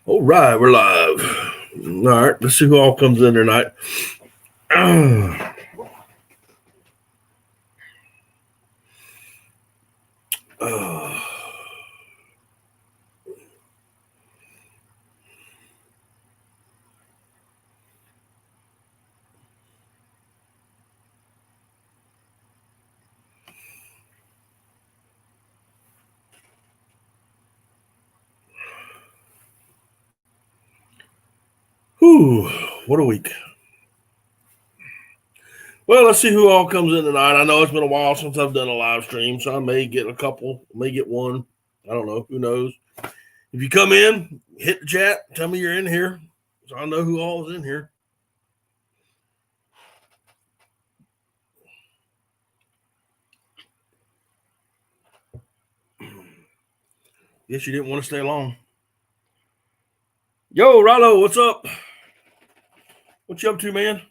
All right, we're live. All right, let's see who all comes in tonight. Whew, what a week. Well, let's see who all comes in tonight. I know it's been a while since I've done a live stream, so I may get a couple, may get one. I don't know. Who knows? If you come in, hit the chat. Tell me you're in here, so I know who all is in here. Guess you didn't want to stay long. Yo, Rallo, what's up? What you up to, man?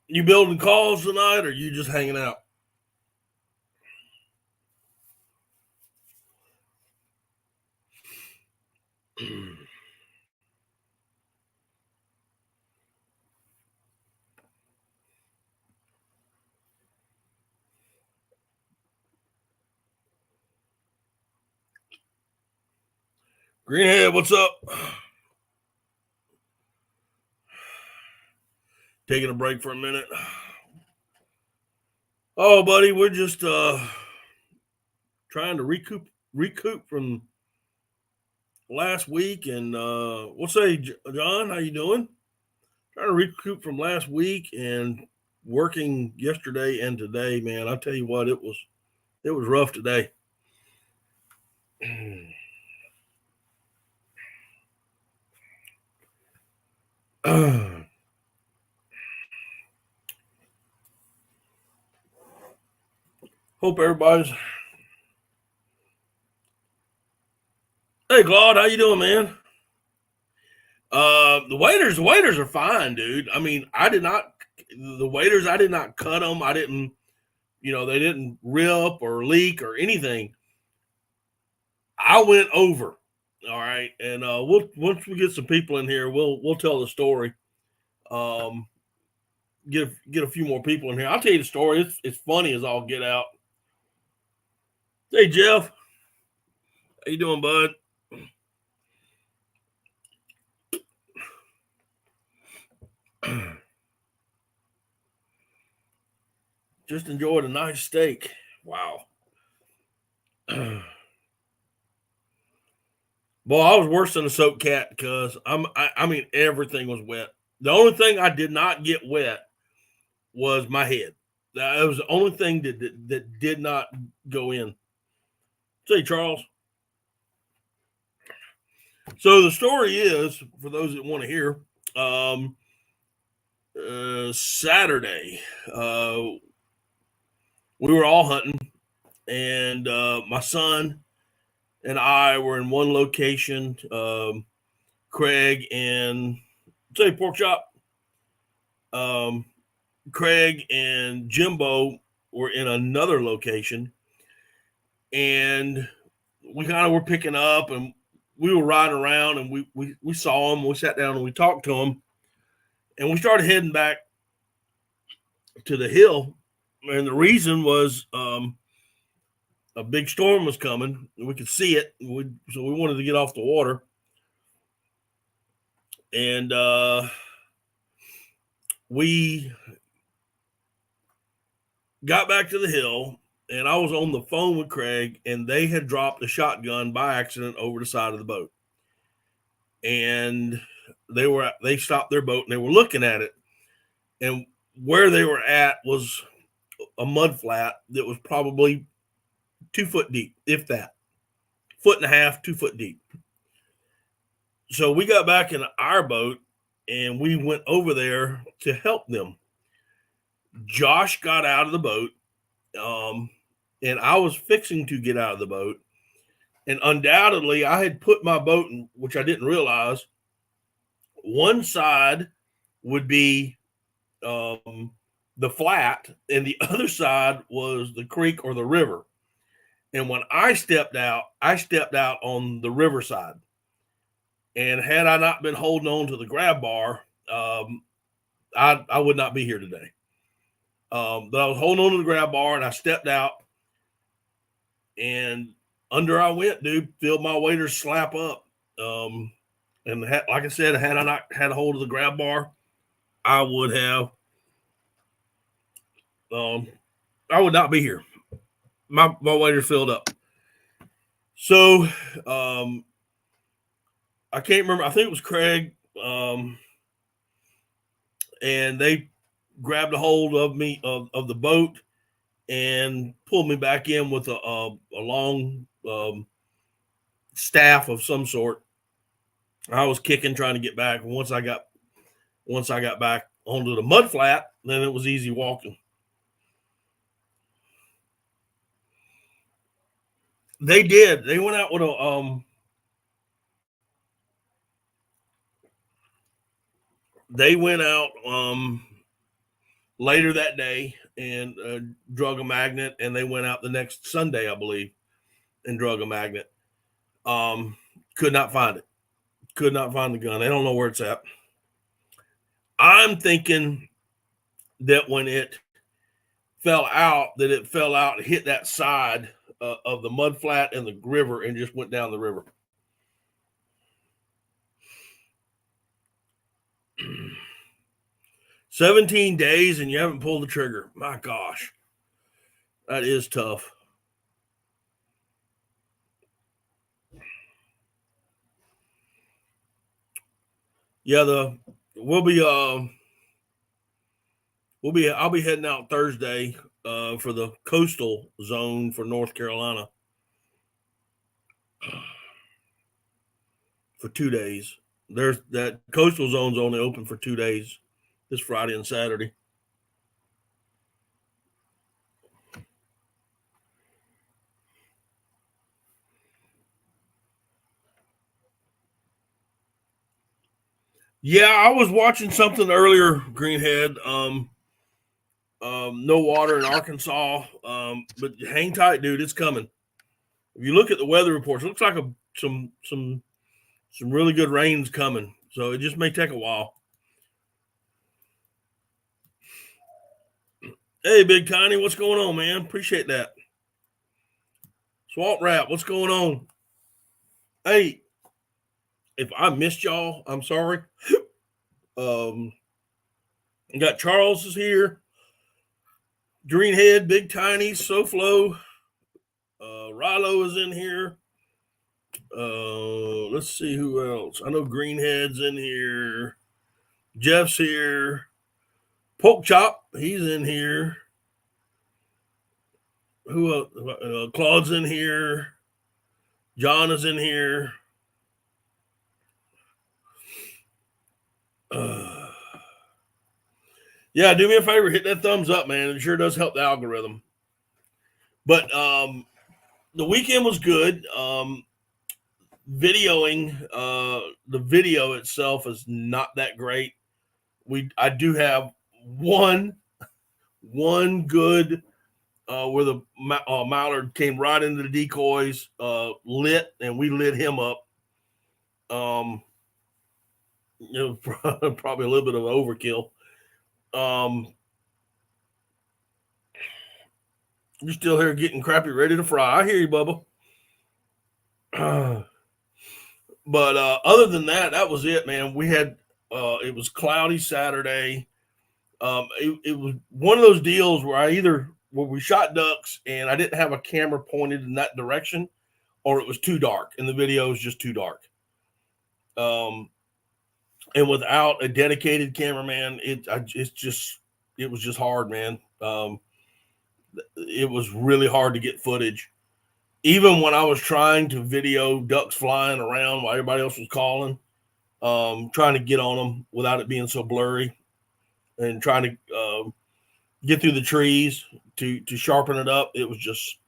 You building calls tonight, or you just hanging out? Greenhead, what's up? Taking a break for a minute. Oh, buddy, we're just trying to recoup from last week. And we'll say, John, how you doing? Trying to recoup from last week and working yesterday and today, man. I tell you what, it was rough today. Hope everybody's. Hey, Claude, how you doing, man? The waiters are fine, dude. I mean, I did not cut them. I didn't, they didn't rip or leak or anything. I went over. All right. And once we get some people in here, we'll tell the story. Get a few more people in here. I'll tell you the story. It's funny as all get out. Hey, Jeff. How you doing, bud? Just enjoyed a nice steak. Wow. Boy, I was worse than a soaked cat because I mean, everything was wet. The only thing I did not get wet was my head. That was the only thing that did not go in. Say, Charles. So the story is, for those that want to hear, Saturday, we were all hunting, and my son and I were in one location. Craig and say pork chop. Craig and Jimbo were in another location, and we kind of were picking up, and we were riding around, and we saw them. We sat down and we talked to them, and we started heading back to the hill. And the reason was a big storm was coming, and we could see it. So we wanted to get off the water. And we got back to the hill, and I was on the phone with Craig, and they had dropped a shotgun by accident over the side of the boat. And they stopped their boat, and they were looking at it. And where they were at was a mud flat that was probably 2 foot deep, if that. 1.5 feet, 2 foot deep. So we got back in our boat, and we went over there to help them. Josh got out of the boat, and I was fixing to get out of the boat, And undoubtedly, I had put my boat in, which I didn't realize, one side would be the flat, and the other side was the creek or the river. And when I stepped out on the river side. And had I not been holding on to the grab bar, I would not be here today. But I was holding on to the grab bar, and I stepped out, and under I went, dude. Filled my waders slap up. And like I said, had I not had a hold of the grab bar, I would have. I would not be here. My waders filled up. So I can't remember. I think it was Craig. And they grabbed a hold of me of the boat and pulled me back in with a long staff of some sort. I was kicking, trying to get back. Once I got back onto the mud flat, then it was easy walking. They did. They went out with a they went out later that day and drug a magnet, and they went out the next Sunday, I believe, and drug a magnet. Could not find it. Could not find the gun. They don't know where it's at. I'm thinking that when it fell out, hit that side of the mud flat and the river, and just went down the river. "17 days and you haven't pulled the trigger. My gosh, that is tough." Yeah, I'll be heading out Thursday for the coastal zone for North Carolina for 2 days. There's that coastal zone's only open for 2 days, this Friday and Saturday. Yeah, I was watching something earlier, Greenhead. No water in Arkansas, but hang tight, dude. It's coming. If you look at the weather reports, it looks like some really good rain's coming. So it just may take a while. Hey, Big Tiny, what's going on, man? Appreciate that. Swamp Rat, what's going on? Hey, if I missed y'all, I'm sorry. Got Charles is here. Greenhead, Big Tiny, SoFlo. Rilo is in here. Let's see who else. I know Greenhead's in here. Jeff's here. Pork Chop, he's in here. Who else? Claude's in here. John is in here. Yeah, do me a favor, hit that thumbs up, man. It sure does help the algorithm. But the weekend was good. Videoing, the video itself is not that great. I do have one good where the mallard came right into the decoys, lit, and we lit him up. Probably a little bit of overkill. You're still here getting crappy, ready to fry. I hear you, Bubba. But other than that, that was it, man. We had it was cloudy Saturday. It was one of those deals where we shot ducks and I didn't have a camera pointed in that direction, or it was too dark and the video was just too dark. And without a dedicated cameraman, it was just hard, man. It was really hard to get footage. Even when I was trying to video ducks flying around while everybody else was calling, trying to get on them without it being so blurry, and trying to get through the trees to sharpen it up, it was just.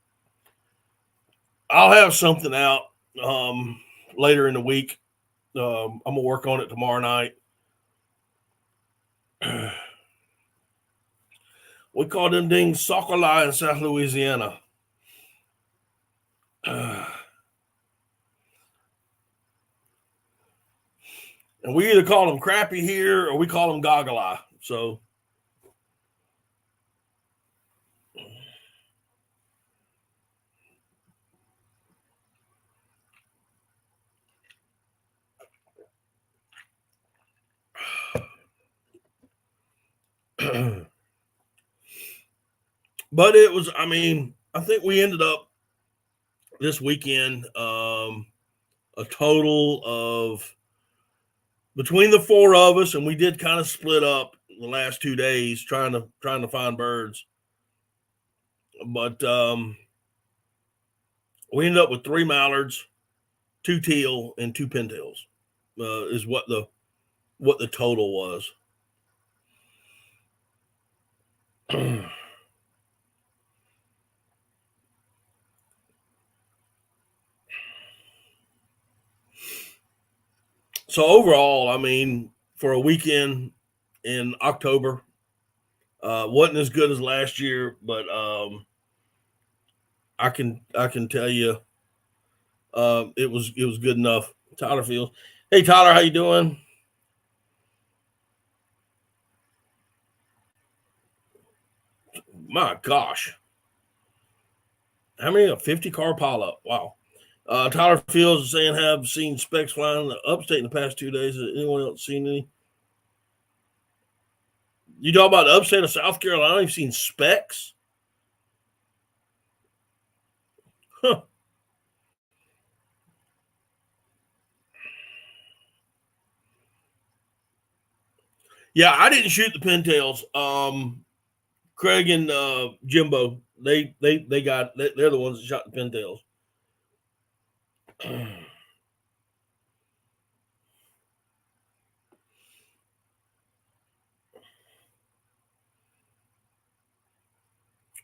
I'll have something out later in the week. I'm gonna work on it tomorrow night. We call them things socolai in South Louisiana. And we either call them crappy here or we call them goggle eye. So but it was, I mean, I think we ended up this weekend a total of, between the four of us, and we did kind of split up the last 2 days trying to find birds. But we ended up with 3 mallards, 2 teal, and 2 pintails. Is what the total was. So overall, I mean, for a weekend in October, wasn't as good as last year, but I can tell you, it was good enough. Tyler Fields. Hey Tyler, how you doing? My gosh, how many? A 50-car pileup. Wow. Tyler Fields is saying, have seen specks flying in the upstate in the past 2 days. Has anyone else seen any? You talk about the upstate of South Carolina? You've seen specks? Huh. Yeah, I didn't shoot the pintails. Craig and Jimbo, they're the ones that shot the pintails.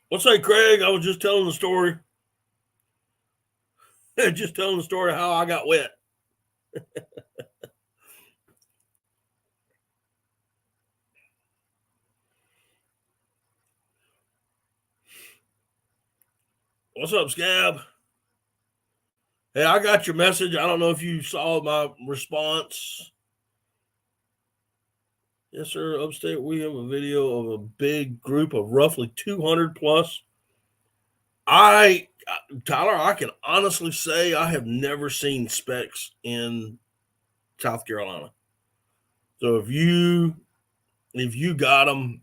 What's that, Craig? I was just telling the story. Just telling the story how I got wet. What's up, Scab? Hey, I got your message. I don't know if you saw my response. Yes, sir. Upstate, we have a video of a big group of roughly 200 plus. Tyler, I can honestly say I have never seen specks in South Carolina. So if you got them,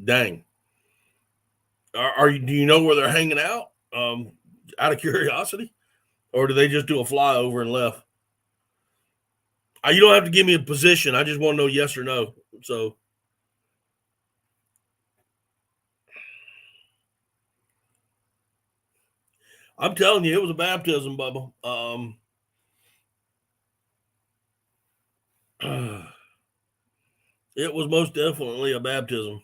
dang. Do you know where they're hanging out? Out of curiosity, or do they just do a flyover and left? You don't have to give me a position. I just want to know yes or no. So I'm telling you, it was a baptism, Bubba. It was most definitely a baptism.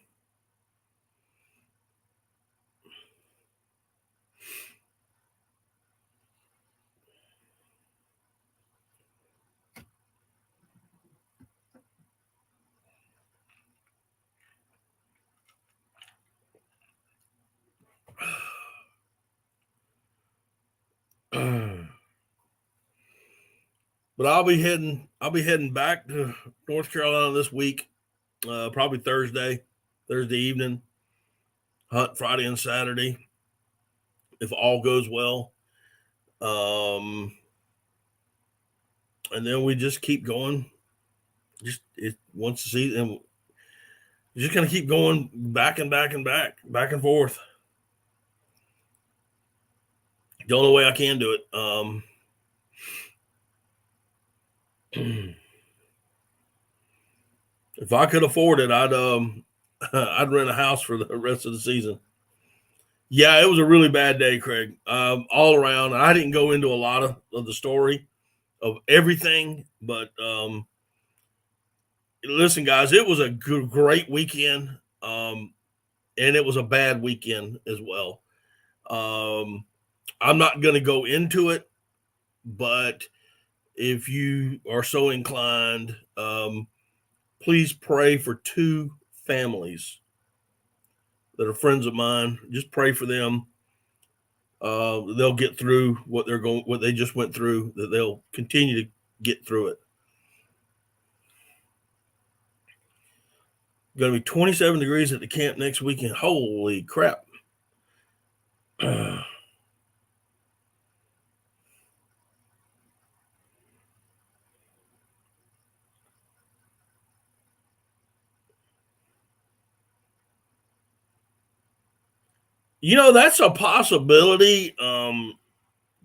But I'll be heading back to North Carolina this week, probably Thursday evening. Hunt Friday and Saturday, if all goes well. And then we just keep going. Once the season, you're just gonna keep going back and back and forth. The only way I can do it. If I could afford it, I'd rent a house for the rest of the season. Yeah, it was a really bad day, Craig. All around. I didn't go into a lot of the story of everything, but listen, guys, it was a great weekend, and it was a bad weekend as well. I'm not going to go into it, but if you are so inclined, please pray for two families that are friends of mine. Just pray for them. They'll get through what they just went through, that they'll continue to get through it. Going to be 27 degrees at the camp next weekend. Holy crap. That's a possibility.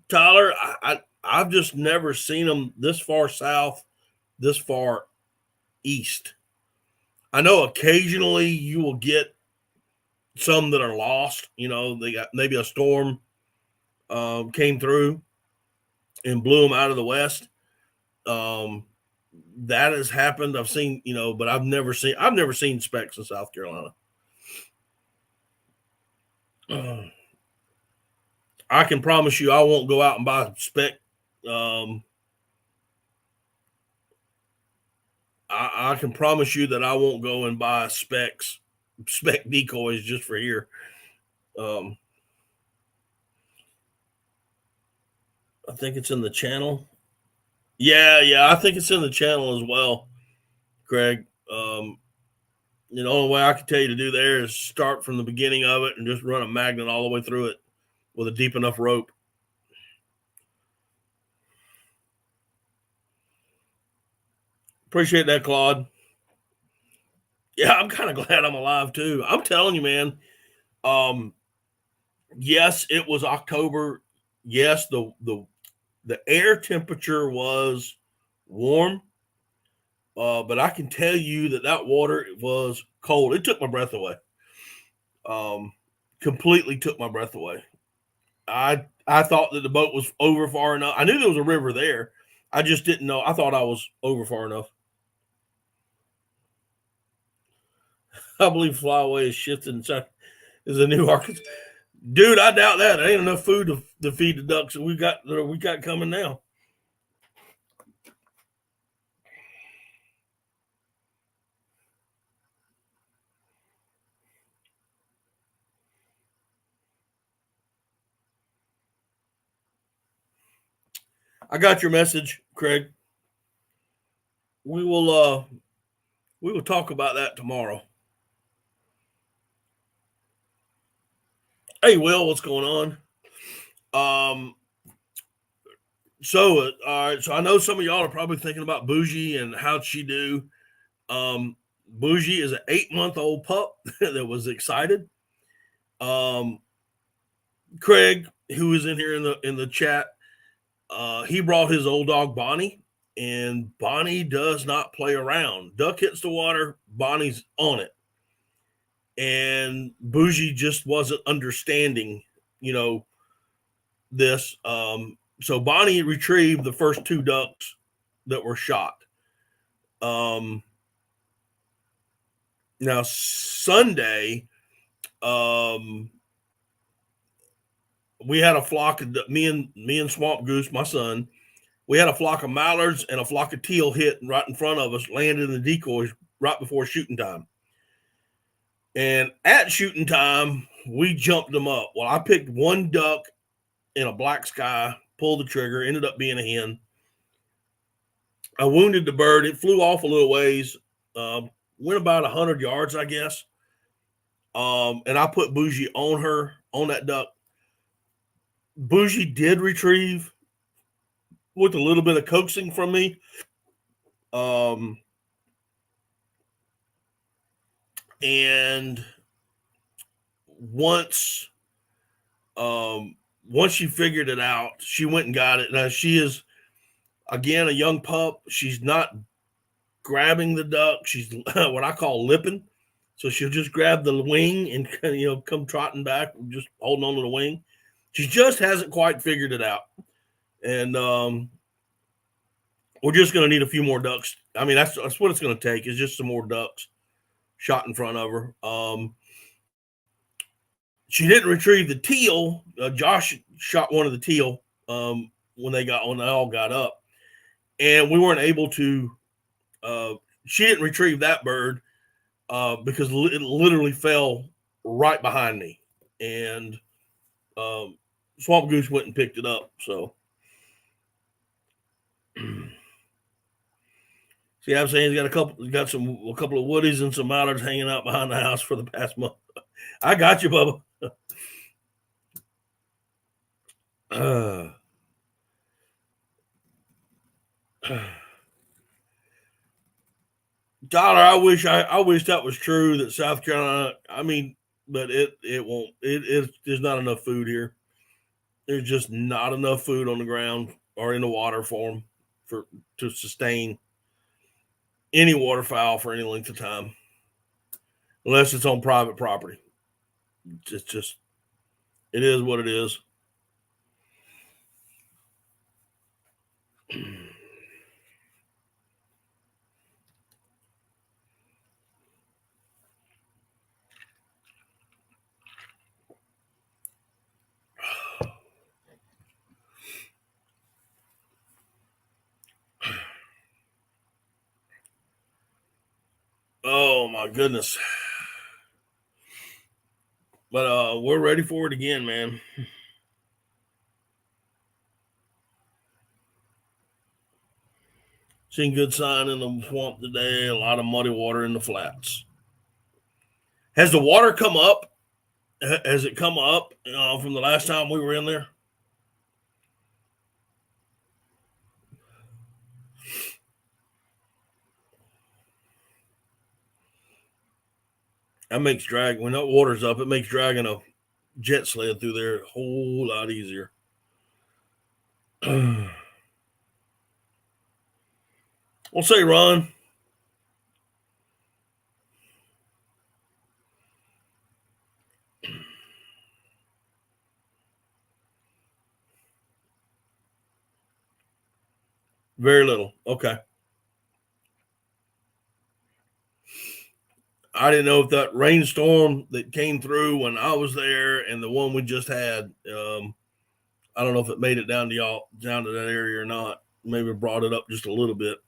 Tyler, I've just never seen them this far south, this far east. I know occasionally you will get some that are lost. They got maybe a storm came through and blew them out of the west. That has happened. I've seen, but I've never seen specks in South Carolina. I can promise you I won't go out and buy spec. I can promise you that I won't go and buy spec decoys just for here. I think it's in the channel. Yeah, I think it's in the channel as well, Craig. The only way I can tell you to do there is start from the beginning of it and just run a magnet all the way through it with a deep enough rope. Appreciate that, Claude. Yeah, I'm kind of glad I'm alive too. I'm telling you, man. Yes, it was October. Yes, the air temperature was warm, but I can tell you that water was cold. It took my breath away. Completely took my breath away. I thought that the boat was over far enough. I knew there was a river there. I just didn't know. I thought I was over far enough. I believe Flyaway is shifting. Is a new Arkansas. Dude, I doubt that. There ain't enough food to feed the ducks that we got coming now. I got your message, Craig. We will talk about that tomorrow. Hey, Will, what's going on? So, all right. So I know some of y'all are probably thinking about Bougie and how'd she do. Bougie is an 8-month-old pup that was excited. Craig, who is in here in the chat, he brought his old dog Bonnie, and Bonnie does not play around. Duck hits the water, Bonnie's on it. And Bougie just wasn't understanding, this. So Bonnie retrieved the first 2 ducks that were shot. Now Sunday, we had a flock of me and Swamp Goose, my son. We had a flock of mallards and a flock of teal hit right in front of us, landed in the decoys right before shooting time. And at shooting time, we jumped them up. Well, I picked 1 duck in a black sky, pulled the trigger, ended up being a hen. I wounded the bird. It flew off a little ways, went about 100 yards, I guess. And I put Bougie on that duck. Bougie did retrieve with a little bit of coaxing from me. And once she figured it out, she went and got it. Now she is, again, a young pup. She's not grabbing the duck. She's what I call lipping. So she'll just grab the wing and come trotting back, just holding on to the wing. She just hasn't quite figured it out. And we're just going to need a few more ducks. I mean, that's what it's going to take, is just some more ducks shot in front of her. She didn't retrieve the teal. Josh shot one of the teal when they all got up, and we weren't able to. She didn't retrieve that bird because it literally fell right behind me, and Swamp Goose went and picked it up. So, see, I'm saying he's got a couple of woodies and some mallards hanging out behind the house for the past month. I got you, Bubba. Tyler, I wish that was true that South Carolina. I mean, but it won't. There's not enough food here. There's just not enough food on the ground or in the water for them to sustain any waterfowl for any length of time, unless it's on private property. It's just it is what it is. Oh my goodness. But we're ready for it again, man. Seen good sign in the swamp today. A lot of muddy water in the flats. Has the water come up? Has it come up from the last time we were in there? That makes when that water's up, it makes dragging a jet sled through there a whole lot easier. We'll say, Ron. Very little. Okay. I didn't know if that rainstorm that came through when I was there and the one we just had, I don't know if it made it down to that area or not. Maybe brought it up just a little bit.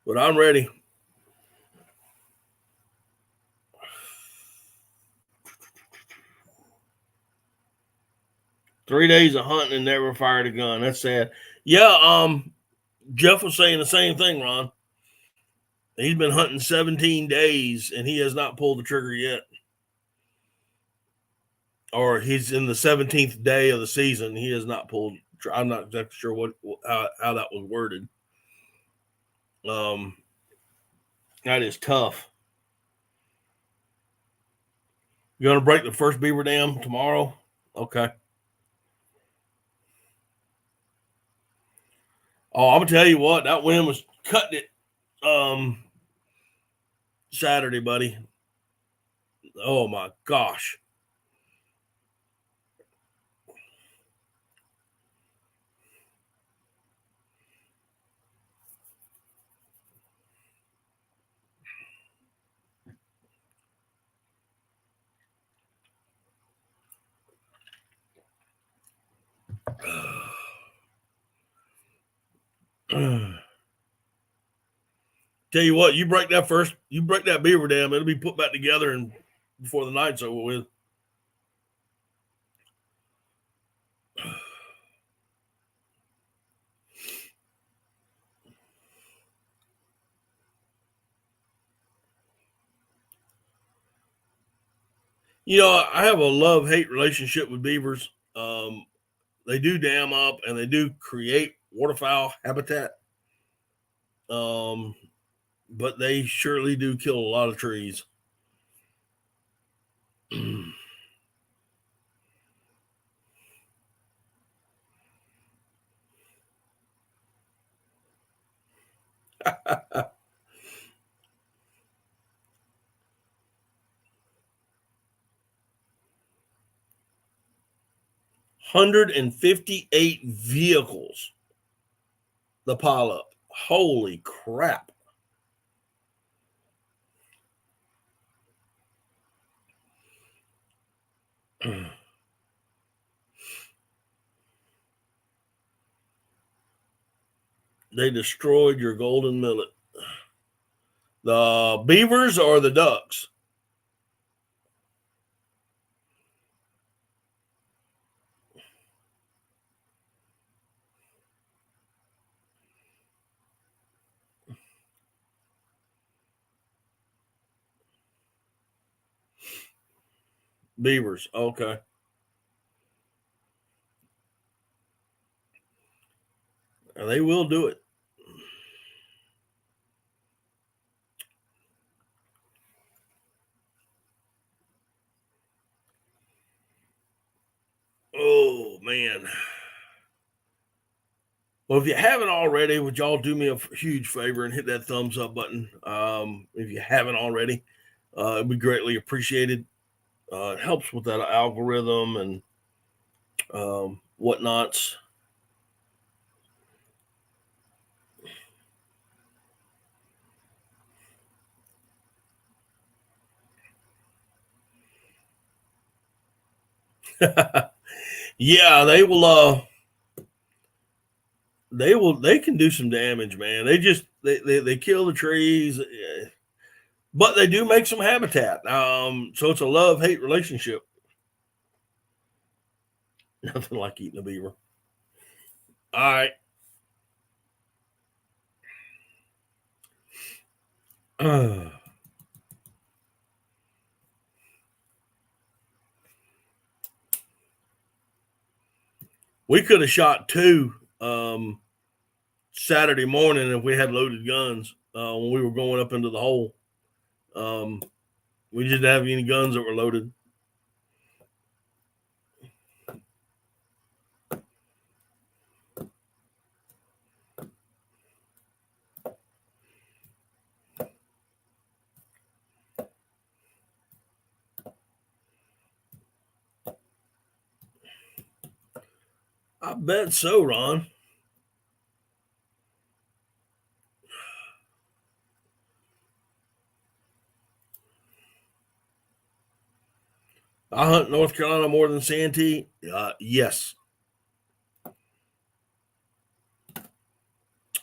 But I'm ready. Three days of hunting and never fired a gun. That's sad. Yeah, Jeff was saying the same thing, Ron. He's been hunting 17 days and he has not pulled the trigger yet. Or he's in the 17th day of the season. He has not pulled. I'm not exactly sure how that was worded. That is tough. You going to break the first beaver dam tomorrow? Okay. Oh, I'm gonna tell you what, that wind was cutting it Saturday, buddy. Oh my gosh. Tell you what, you break that beaver dam, it'll be put back together and before the night's over with. You know, I have a love-hate relationship with beavers. They do dam up and they do create waterfowl habitat. But they surely do kill a lot of trees. 158 vehicles. The pile up. Holy crap. They destroyed your golden millet. The beavers or the ducks? Beavers. Okay. And they will do it. Oh, man. Well, if you haven't already, would y'all do me a huge favor and hit that thumbs up button? If you haven't already, it'd be greatly appreciated. It helps with that algorithm and whatnots. Yeah, they will. They can do some damage, man. They kill the trees, but they do make some habitat. So it's a love-hate relationship. Nothing like eating a beaver. All right. We could have shot two Saturday morning if we had loaded guns when we were going up into the hole. We didn't have any guns that were loaded. I bet so, Ron. I hunt North Carolina more than Santee. Yes.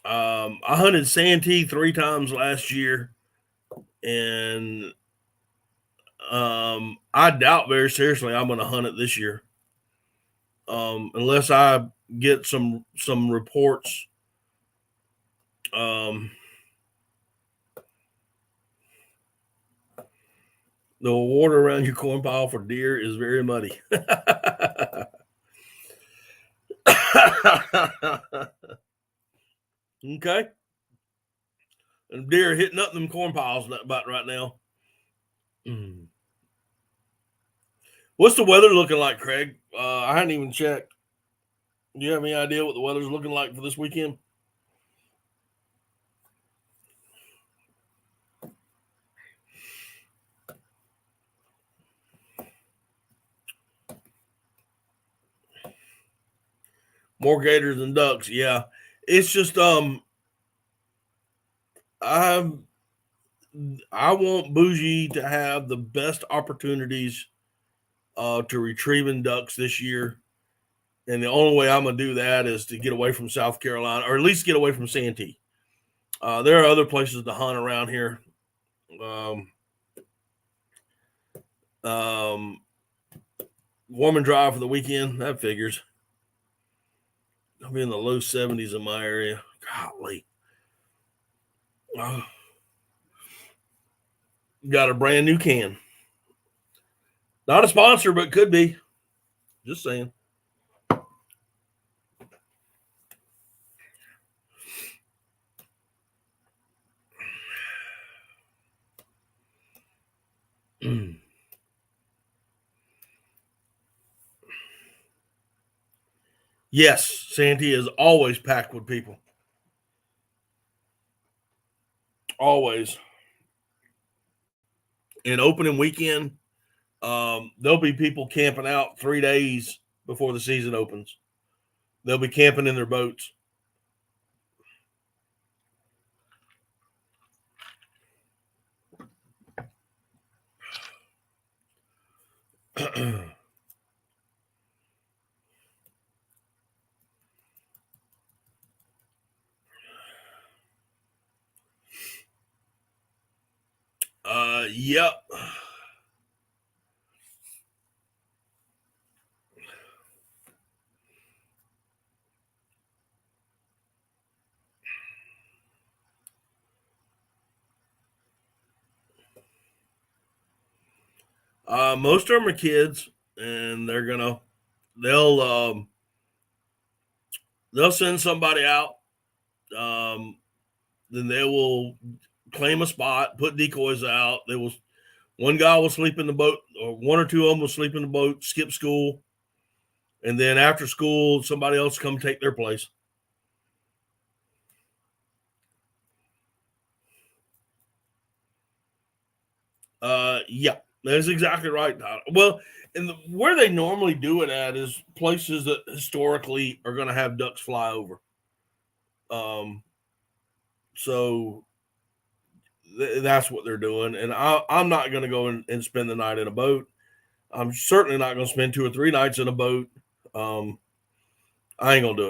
I hunted Santee 3 times last year, and I doubt very seriously I'm going to hunt it this year, unless I get some reports. The water around your corn pile for deer is very muddy. Okay. And deer are hitting up them corn piles about right now. What's the weather looking like, Craig? I hadn't even checked. Do you have any idea what the weather's looking like for this weekend? More gators than ducks. Yeah. It's just I want Bougie to have the best opportunities to retrieving ducks this year. And the only way I'm going to do that is to get away from South Carolina, or at least get away from Santee. There are other places to hunt around here. Warm and dry for the weekend. That figures. I'll be in the low 70s in my area. Golly. Got a brand new can. Not a sponsor, but could be. Just saying. Yes, Santee is always packed with people. Always. And opening weekend, there'll be people camping out 3 days before the season opens. They'll be camping in their boats. Yep. Most of them are kids, and they'll they'll send somebody out. Then they will claim a spot, put decoys out. One guy will sleep in the boat, or one or two of them will sleep in the boat, skip school, and then after school, somebody else come take their place. Yeah, that's exactly right. Well, and where they normally do it at is places that historically are going to have ducks fly over. So that's what they're doing. And I'm not going to go and spend the night in a boat. I'm certainly not going to spend 2 or 3 nights in a boat. I ain't going to do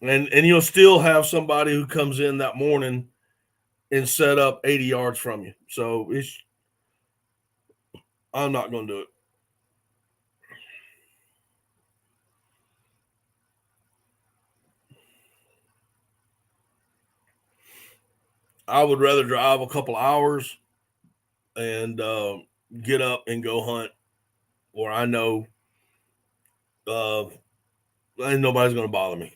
it. And you'll still have somebody who comes in that morning and set up 80 yards from you. So I'm not going to do it. I would rather drive a couple hours and get up and go hunt where I know ain't nobody's going to bother me.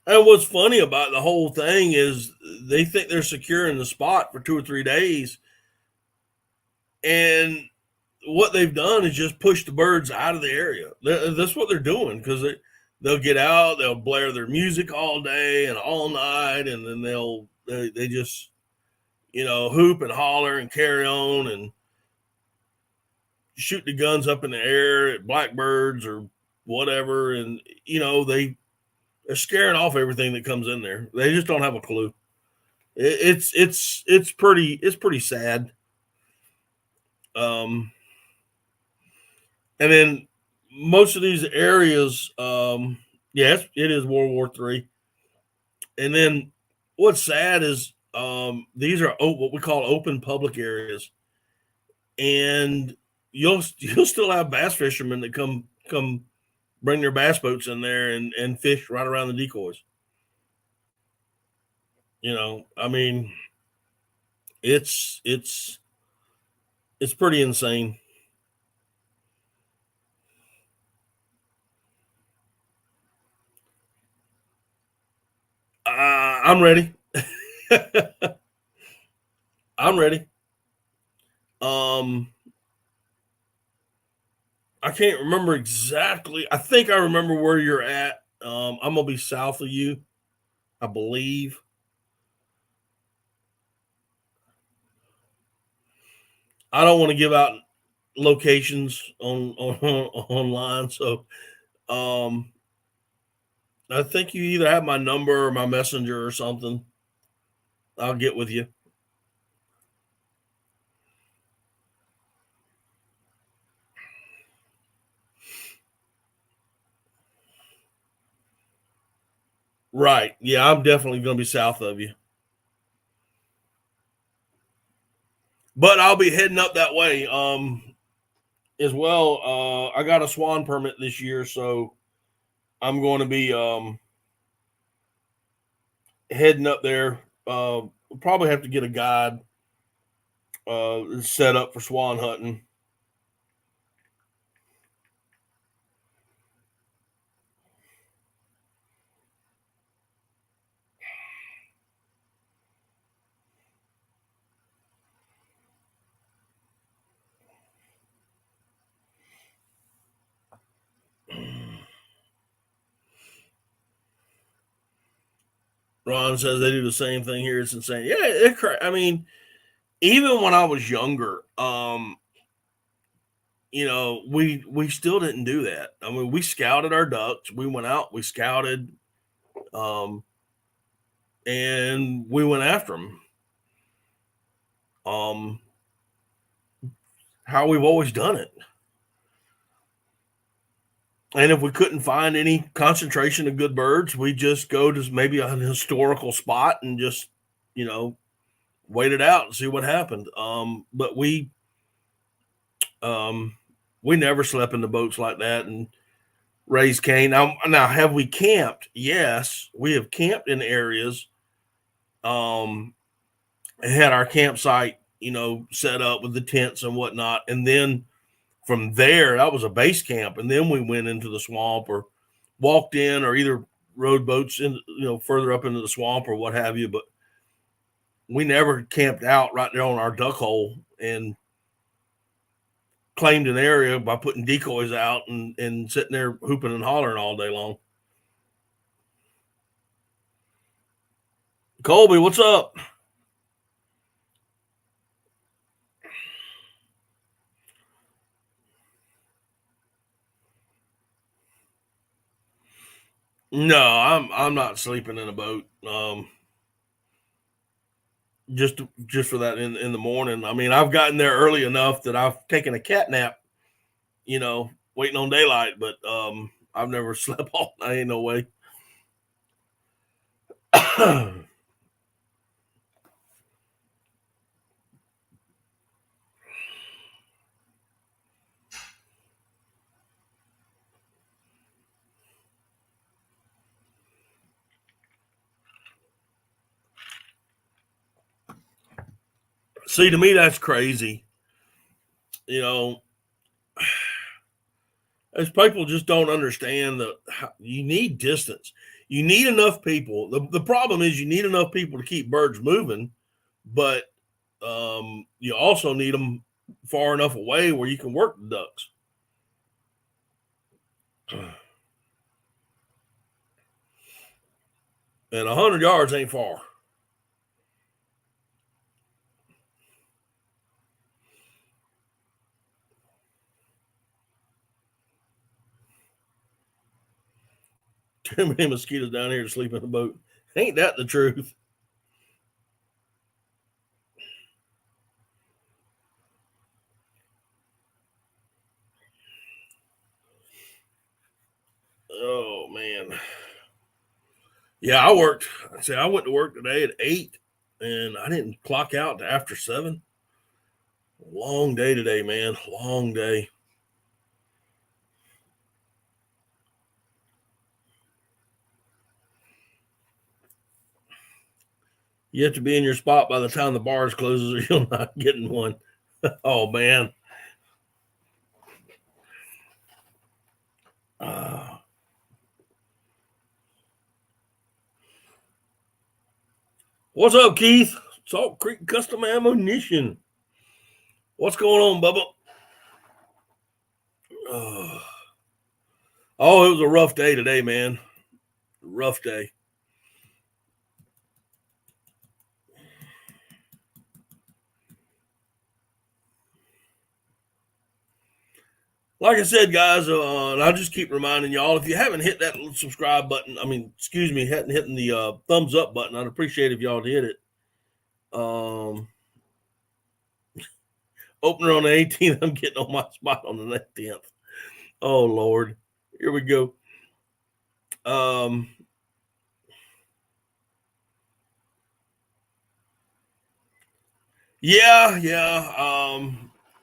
And what's funny about the whole thing is they think they're securing the spot for 2 or 3 days. And what they've done is just push the birds out of the area. That's what they're doing, because they'll get out, they'll blare their music all day and all night, and then they just hoop and holler and carry on and shoot the guns up in the air at blackbirds or whatever, and they're scaring off everything that comes in there. They just don't have a clue. It's pretty sad. And then most of these areas, yes, it is World War III. And then what's sad is these are what we call open public areas, and you'll still have bass fishermen that come bring their bass boats in there and fish right around the decoys. I mean, it's pretty insane. I'm ready. I'm ready. I can't remember exactly. I think I remember where you're at. I'm gonna be south of you, I believe. I don't want to give out locations on online, so um, I think you either have my number or my messenger or something. I'll get with you. Right. Yeah, I'm definitely going to be south of you. But I'll be heading up that way as well. I got a swan permit this year, so I'm going to be heading up there. We'll probably have to get a guide set up for swan hunting. Ron says they do the same thing here. It's insane. Yeah, I mean, even when I was younger, we still didn't do that. I mean, we scouted our ducks. We went out, we scouted, um, and we went after them. How we've always done it. And if we couldn't find any concentration of good birds, we just go to maybe a historical spot and just, wait it out and see what happened. But we never slept in the boats like that and raised cane. Now, have we camped? Yes, we have camped in areas. Had our campsite, set up with the tents and whatnot, and then from there, that was a base camp, and then we went into the swamp or walked in, or either rode boats in, further up into the swamp or what have you. But we never camped out right there on our duck hole and claimed an area by putting decoys out and sitting there hooping and hollering all day long. Colby, what's up? No, I'm not sleeping in a boat. Just for that in the morning. I mean, I've gotten there early enough that I've taken a cat nap, waiting on daylight, but I've never slept all night. Ain't no way. See, to me, that's crazy. You know, as people just don't understand that you need distance. You need enough people. The problem is you need enough people to keep birds moving, but you also need them far enough away where you can work the ducks. And 100 yards ain't far. Too many mosquitoes down here to sleep in a boat. Ain't that the truth? Oh man. Yeah, I worked. I went to work today at 8 and I didn't clock out to after 7. Long day today, man. Long day. You have to be in your spot by the time the bars closes or you're not getting one. Oh man. Uh, what's up, Keith? Salt Creek Custom Ammunition. What's going on, Bubba? Oh, it was a rough day today, man. Rough day. Like I said, guys, and I'll just keep reminding y'all, if you haven't hit that subscribe button, hadn't hitting the thumbs up button, I'd appreciate if y'all did it. Opener on the 18th, I'm getting on my spot on the 10th. Oh, Lord. Here we go. Yeah.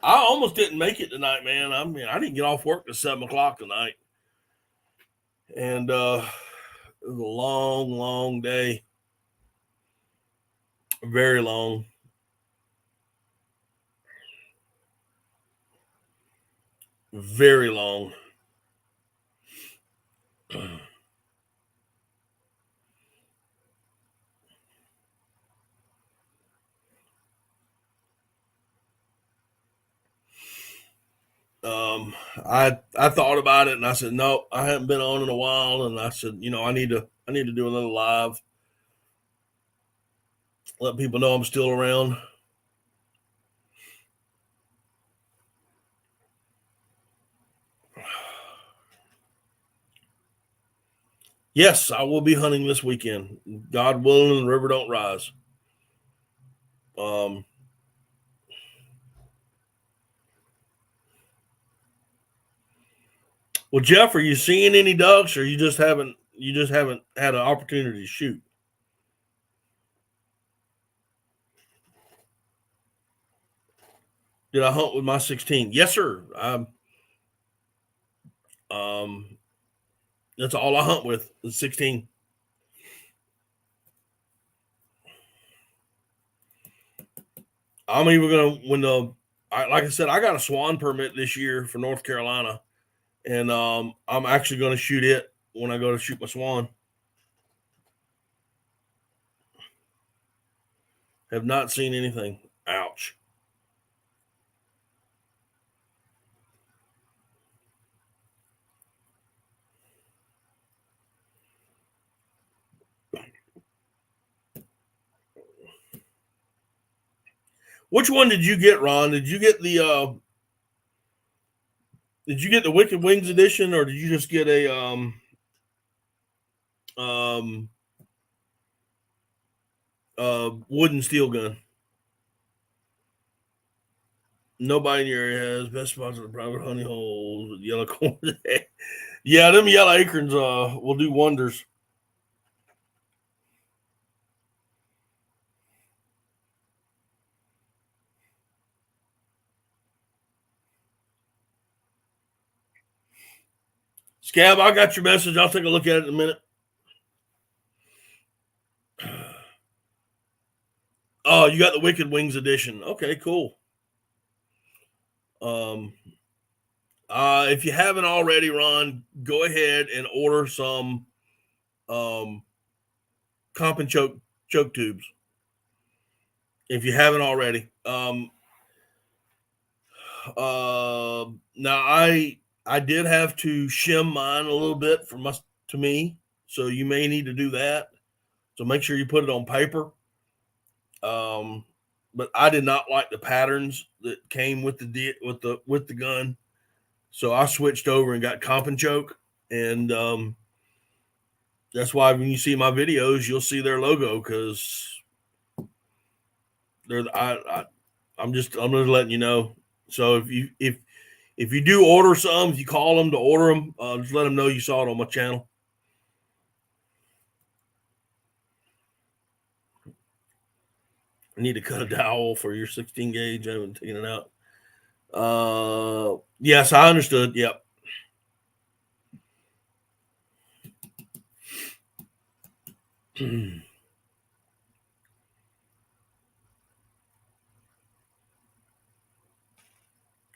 I almost didn't make it tonight, man. I mean, I didn't get off work till 7 o'clock tonight. And it was a long, long day. Very long. Very long. I thought about it and I said, no, I haven't been on in a while. And I said, I need to do another live. Let people know I'm still around. Yes, I will be hunting this weekend. God willing, the river don't rise. Well, Jeff, are you seeing any ducks, or you just haven't had an opportunity to shoot? Did I hunt with my 16? Yes, sir. That's all I hunt with, is 16. I'm even gonna like I said, I got a swan permit this year for North Carolina, and I'm actually gonna shoot it when I go to shoot my swan. Have not seen anything. Ouch. Which one did you get, Ron? Did you get the Wicked Wings edition, or did you just get a um wooden steel gun? Nobody in your area has best spots in the private honey holes with yellow corn. Yeah, them yellow acorns will do wonders. Scab, I got your message. I'll take a look at it in a minute. Oh, you got the Wicked Wings edition. Okay, cool. If you haven't already, Ron, go ahead and order some comp and choke tubes. If you haven't already. Now I did have to shim mine a little bit to me, so you may need to do that. So make sure you put it on paper. But I did not like the patterns that came with the gun, so I switched over and got comp and choke, and that's why when you see my videos, you'll see their logo, because they're I'm just letting you know. So if you do order some, if you call them to order them, just let them know you saw it on my channel. I need to cut a dowel for your 16 gauge. I haven't taken it out. Yes, I understood. Yep.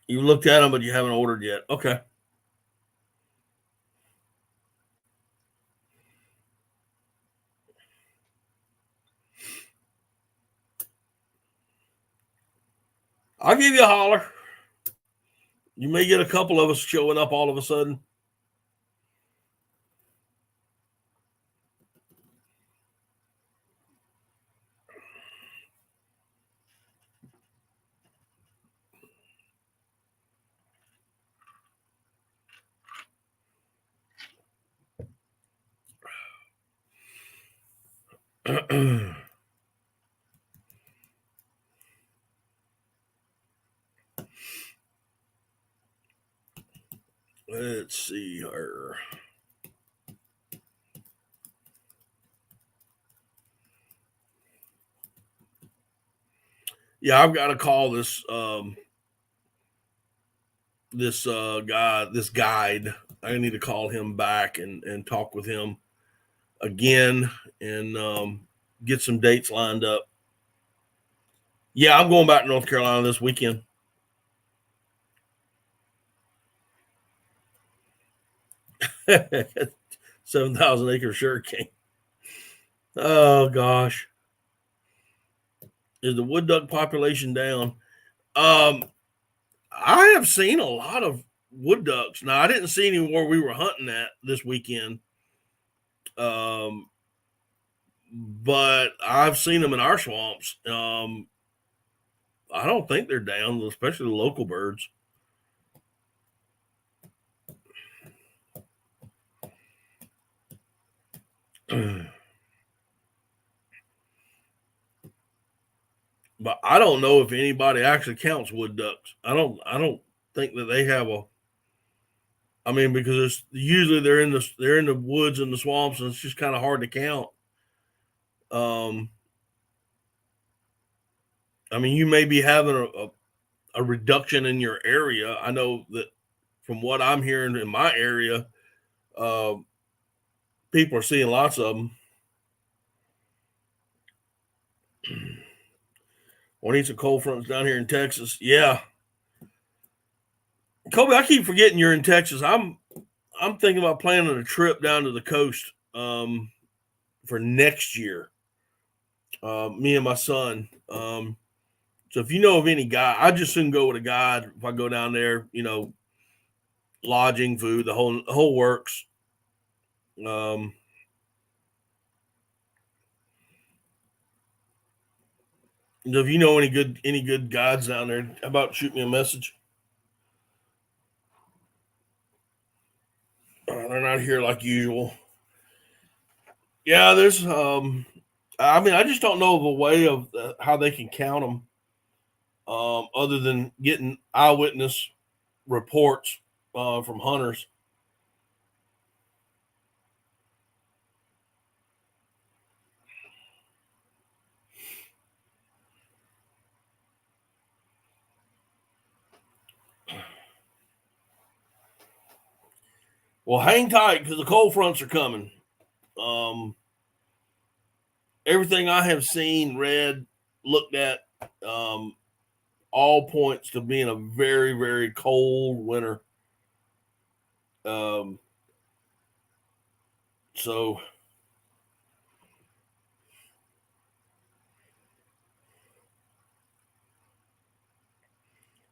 You looked at them, but you haven't ordered yet. Okay. I'll give you a holler. You may get a couple of us showing up all of a sudden. Let's see here. Yeah, I've got to call this this guide. I need to call him back and talk with him again, and get some dates lined up. Yeah, I'm going back to North Carolina this weekend. 7,000 acre sugarcane. Oh gosh, is the wood duck population down? I have seen a lot of wood ducks. Now I didn't see any where we were hunting at this weekend. but I've seen them in our swamps. I don't think they're down, especially the local birds. But I don't know if anybody actually counts wood ducks. I don't think that they have a. I mean, because usually they're in the woods and the swamps, and it's just kind of hard to count. Um, I mean, you may be having a reduction in your area. I know that from what I'm hearing in my area, uh, people are seeing lots of them. One needs some cold fronts down here in Texas. Yeah, Kobe, I keep forgetting you're in Texas. I'm thinking about planning a trip down to the coast for next year. Me and my son. So if you know of any guy, I just soon go with a guide. If I go down there, lodging, food, the whole works. Um, if you know any good guides down there, how about shoot me a message? They're not here like usual. Yeah, there's. I mean, I just don't know of a way of how they can count them, other than getting eyewitness reports from hunters. Well, hang tight because the cold fronts are coming. Um, Everything I have seen, read, looked at, um, all points to being a very, very cold winter. Um, so,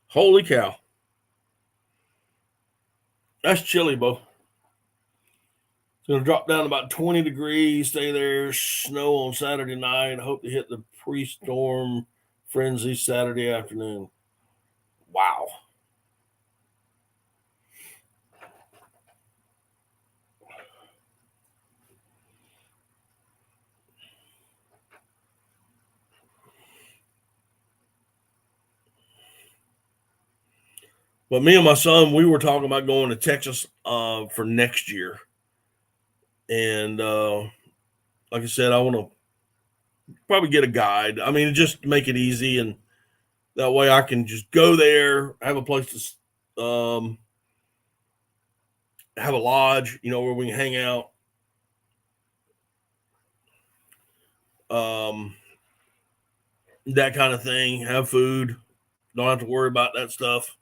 holy cow, that's chilly, Bo. It's going to drop down about 20 degrees, stay there, snow on Saturday night. I hope to hit the pre storm frenzy Saturday afternoon. Wow. But me and my son, we were talking about going to Texas for next year. And like I said, I want to probably get a guide. I mean, just make it easy. And that way I can just go there, have a place to have a lodge, where we can hang out. Um, that kind of thing, have food. Don't have to worry about that stuff.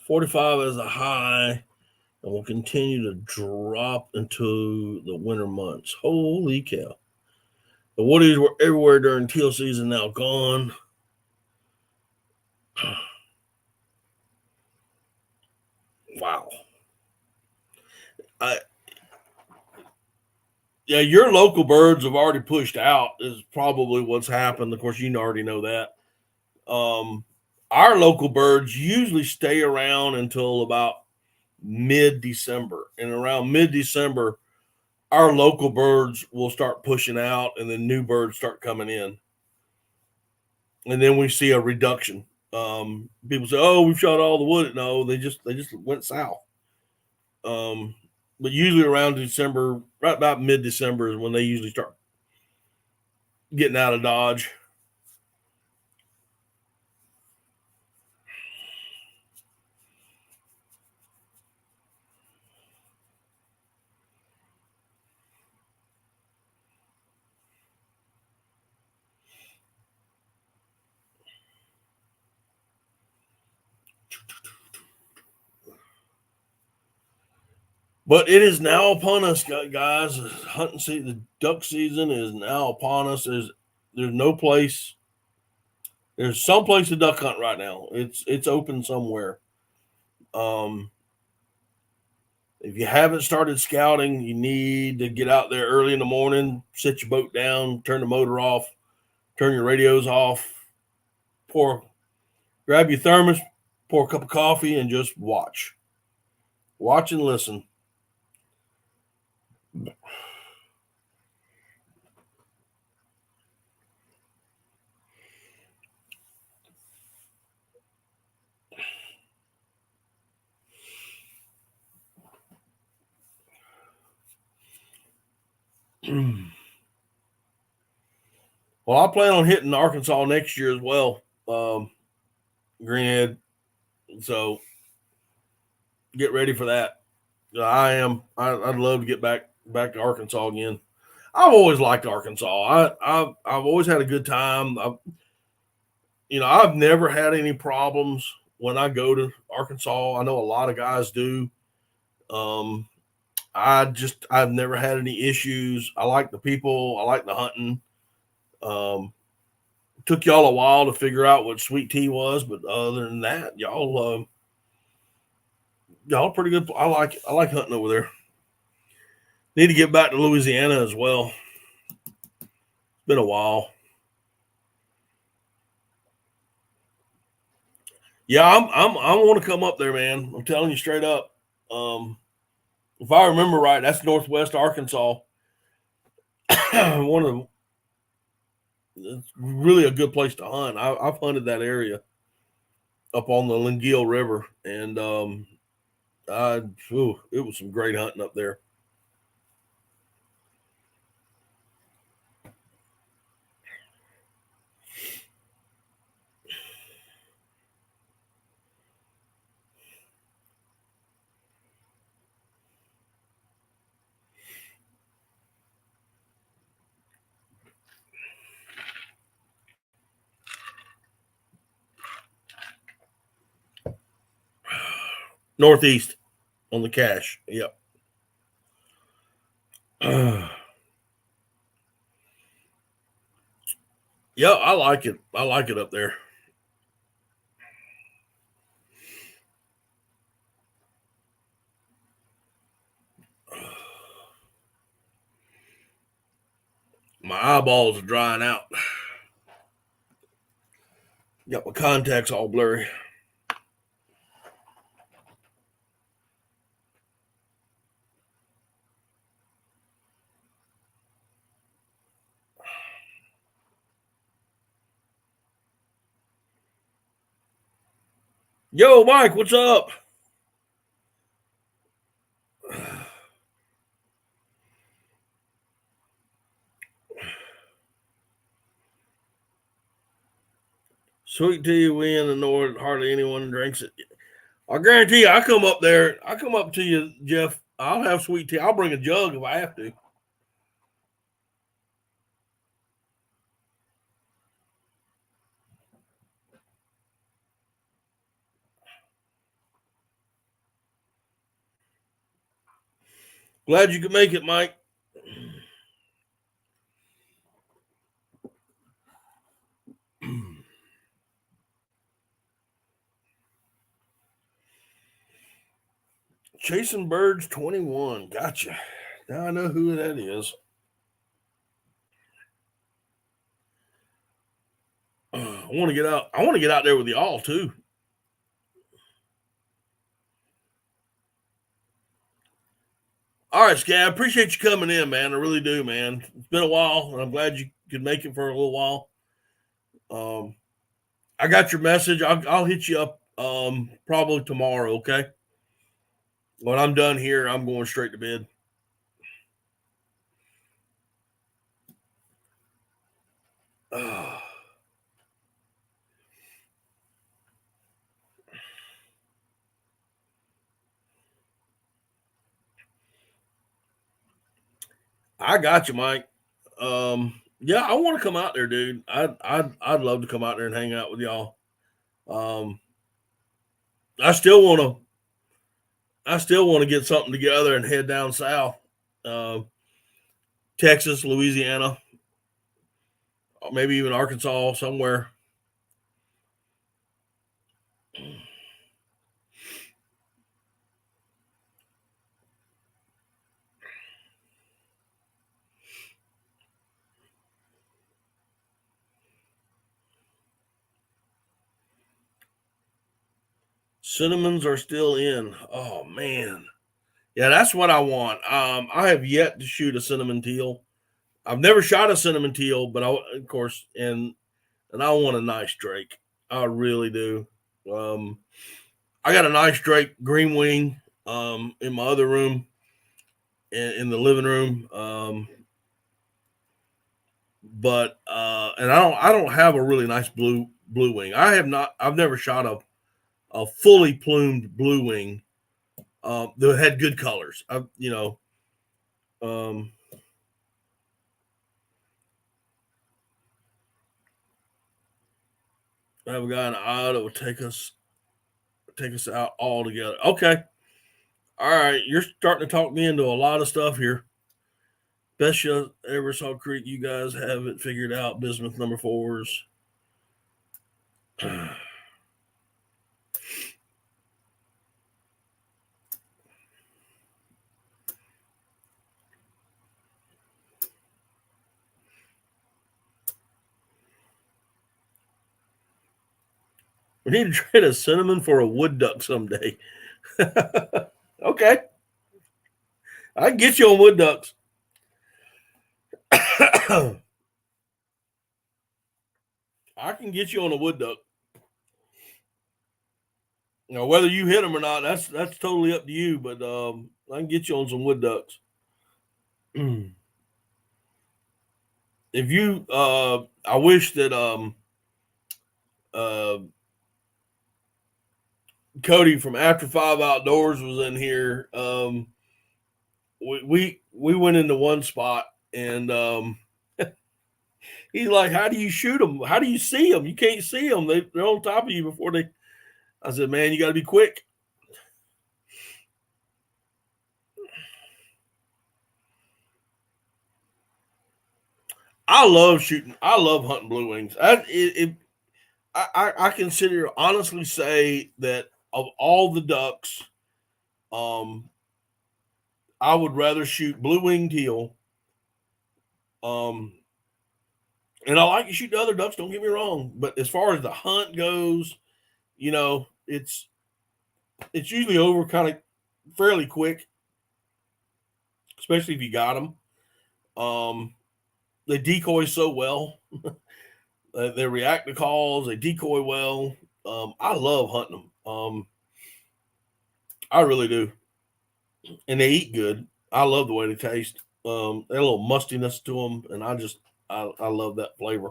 45 is a high and will continue to drop into the winter months. Holy cow. The woodies were everywhere during teal season, now gone. Wow. I, yeah, your local birds have already pushed out, is probably what's happened. Of course, you already know that. Um, our local birds usually stay around until about mid December. And around mid December, our local birds will start pushing out and then new birds start coming in. And then we see a reduction. People say, "Oh, we've shot all the wood." No, they just went south. Um, but usually around December, right about mid December, is when they usually start getting out of Dodge. But it is now upon us, guys. Hunting season, the duck season is now upon us. There's no place. There's some place to duck hunt right now. It's open somewhere. If you haven't started scouting, you need to get out there early in the morning, set your boat down, turn the motor off, turn your radios off, grab your thermos, pour a cup of coffee, and just watch. Watch and listen. Well, I plan on hitting Arkansas next year as well, Greenhead. So get ready for that. I am. I'd love to get back to Arkansas again. I've always liked Arkansas. I've always had a good time. I've never had any problems when I go to Arkansas. I know a lot of guys do. I've never had any issues. I like the people. I like the hunting. Took y'all a while to figure out what sweet tea was, but other than that, y'all pretty good. I like hunting over there. Need to get back to Louisiana as well. It's been a while. Yeah, I want to come up there, man. I'm telling you straight up. If I remember right, that's Northwest Arkansas. It's really a good place to hunt. I've hunted that area up on the Lingeal River, and it was some great hunting up there. Northeast on the cash. Yep. Yeah, I like it. I like it up there. My eyeballs are drying out. Got my contacts all blurry. Yo, Mike, what's up? Sweet tea, we in the north, hardly anyone drinks it. I guarantee you, I come up to you, Jeff. I'll have sweet tea. I'll bring a jug if I have to. Glad you could make it, Mike. Chasing Birds 21. Gotcha. Now I know who that is. I want to get out. I want to get out there with y'all too. All right, Scab. Appreciate you coming in, man. I really do, man. It's been a while, and I'm glad you could make it for a little while. I got your message. I'll hit you up probably tomorrow. Okay. When I'm done here, I'm going straight to bed. I got you, Mike. Yeah, I want to come out there, dude. I'd love to come out there and hang out with y'all. I still want to. I still want to get something together and head down south, uh, Texas, Louisiana, maybe even Arkansas somewhere. Cinnamons are still in. Oh man, yeah, that's what I want. I have yet to shoot a cinnamon teal. I've never shot a cinnamon teal, but of course, and I want a nice drake. I really do. Um, I got a nice drake green wing in my other room, in the living room. But and I don't have a really nice blue wing. I've never shot a fully plumed blue wing that had good colors. Um, I have a guy in the eye that will take us out all together. Okay, all right. You're starting to talk me into a lot of stuff here. Best show ever saw Creek. You guys have it figured out. Bismuth number fours. We need to trade a cinnamon for a wood duck someday. Okay, I can get you on wood ducks. I can get you on a wood duck. Whether you hit them or not, that's totally up to you. But I can get you on some wood ducks. If you, I wish that uh, Cody from After Five Outdoors was in here. We went into one spot and he's like, "How do you shoot them? How do you see them? You can't see them. They're on top of you before they." I said, "Man, you got to be quick." I love shooting. I love hunting blue wings. I consider honestly say that of all the ducks, um, I would rather shoot blue wing teal. Um, and I like to shoot the other ducks. Don't get me wrong, but as far as the hunt goes, it's usually over kind of fairly quick, especially if you got them. They decoy so well. They react to calls. They decoy well. I love hunting them. I really do, and they eat good. I love the way they taste. They have a little mustiness to them, and I love that flavor.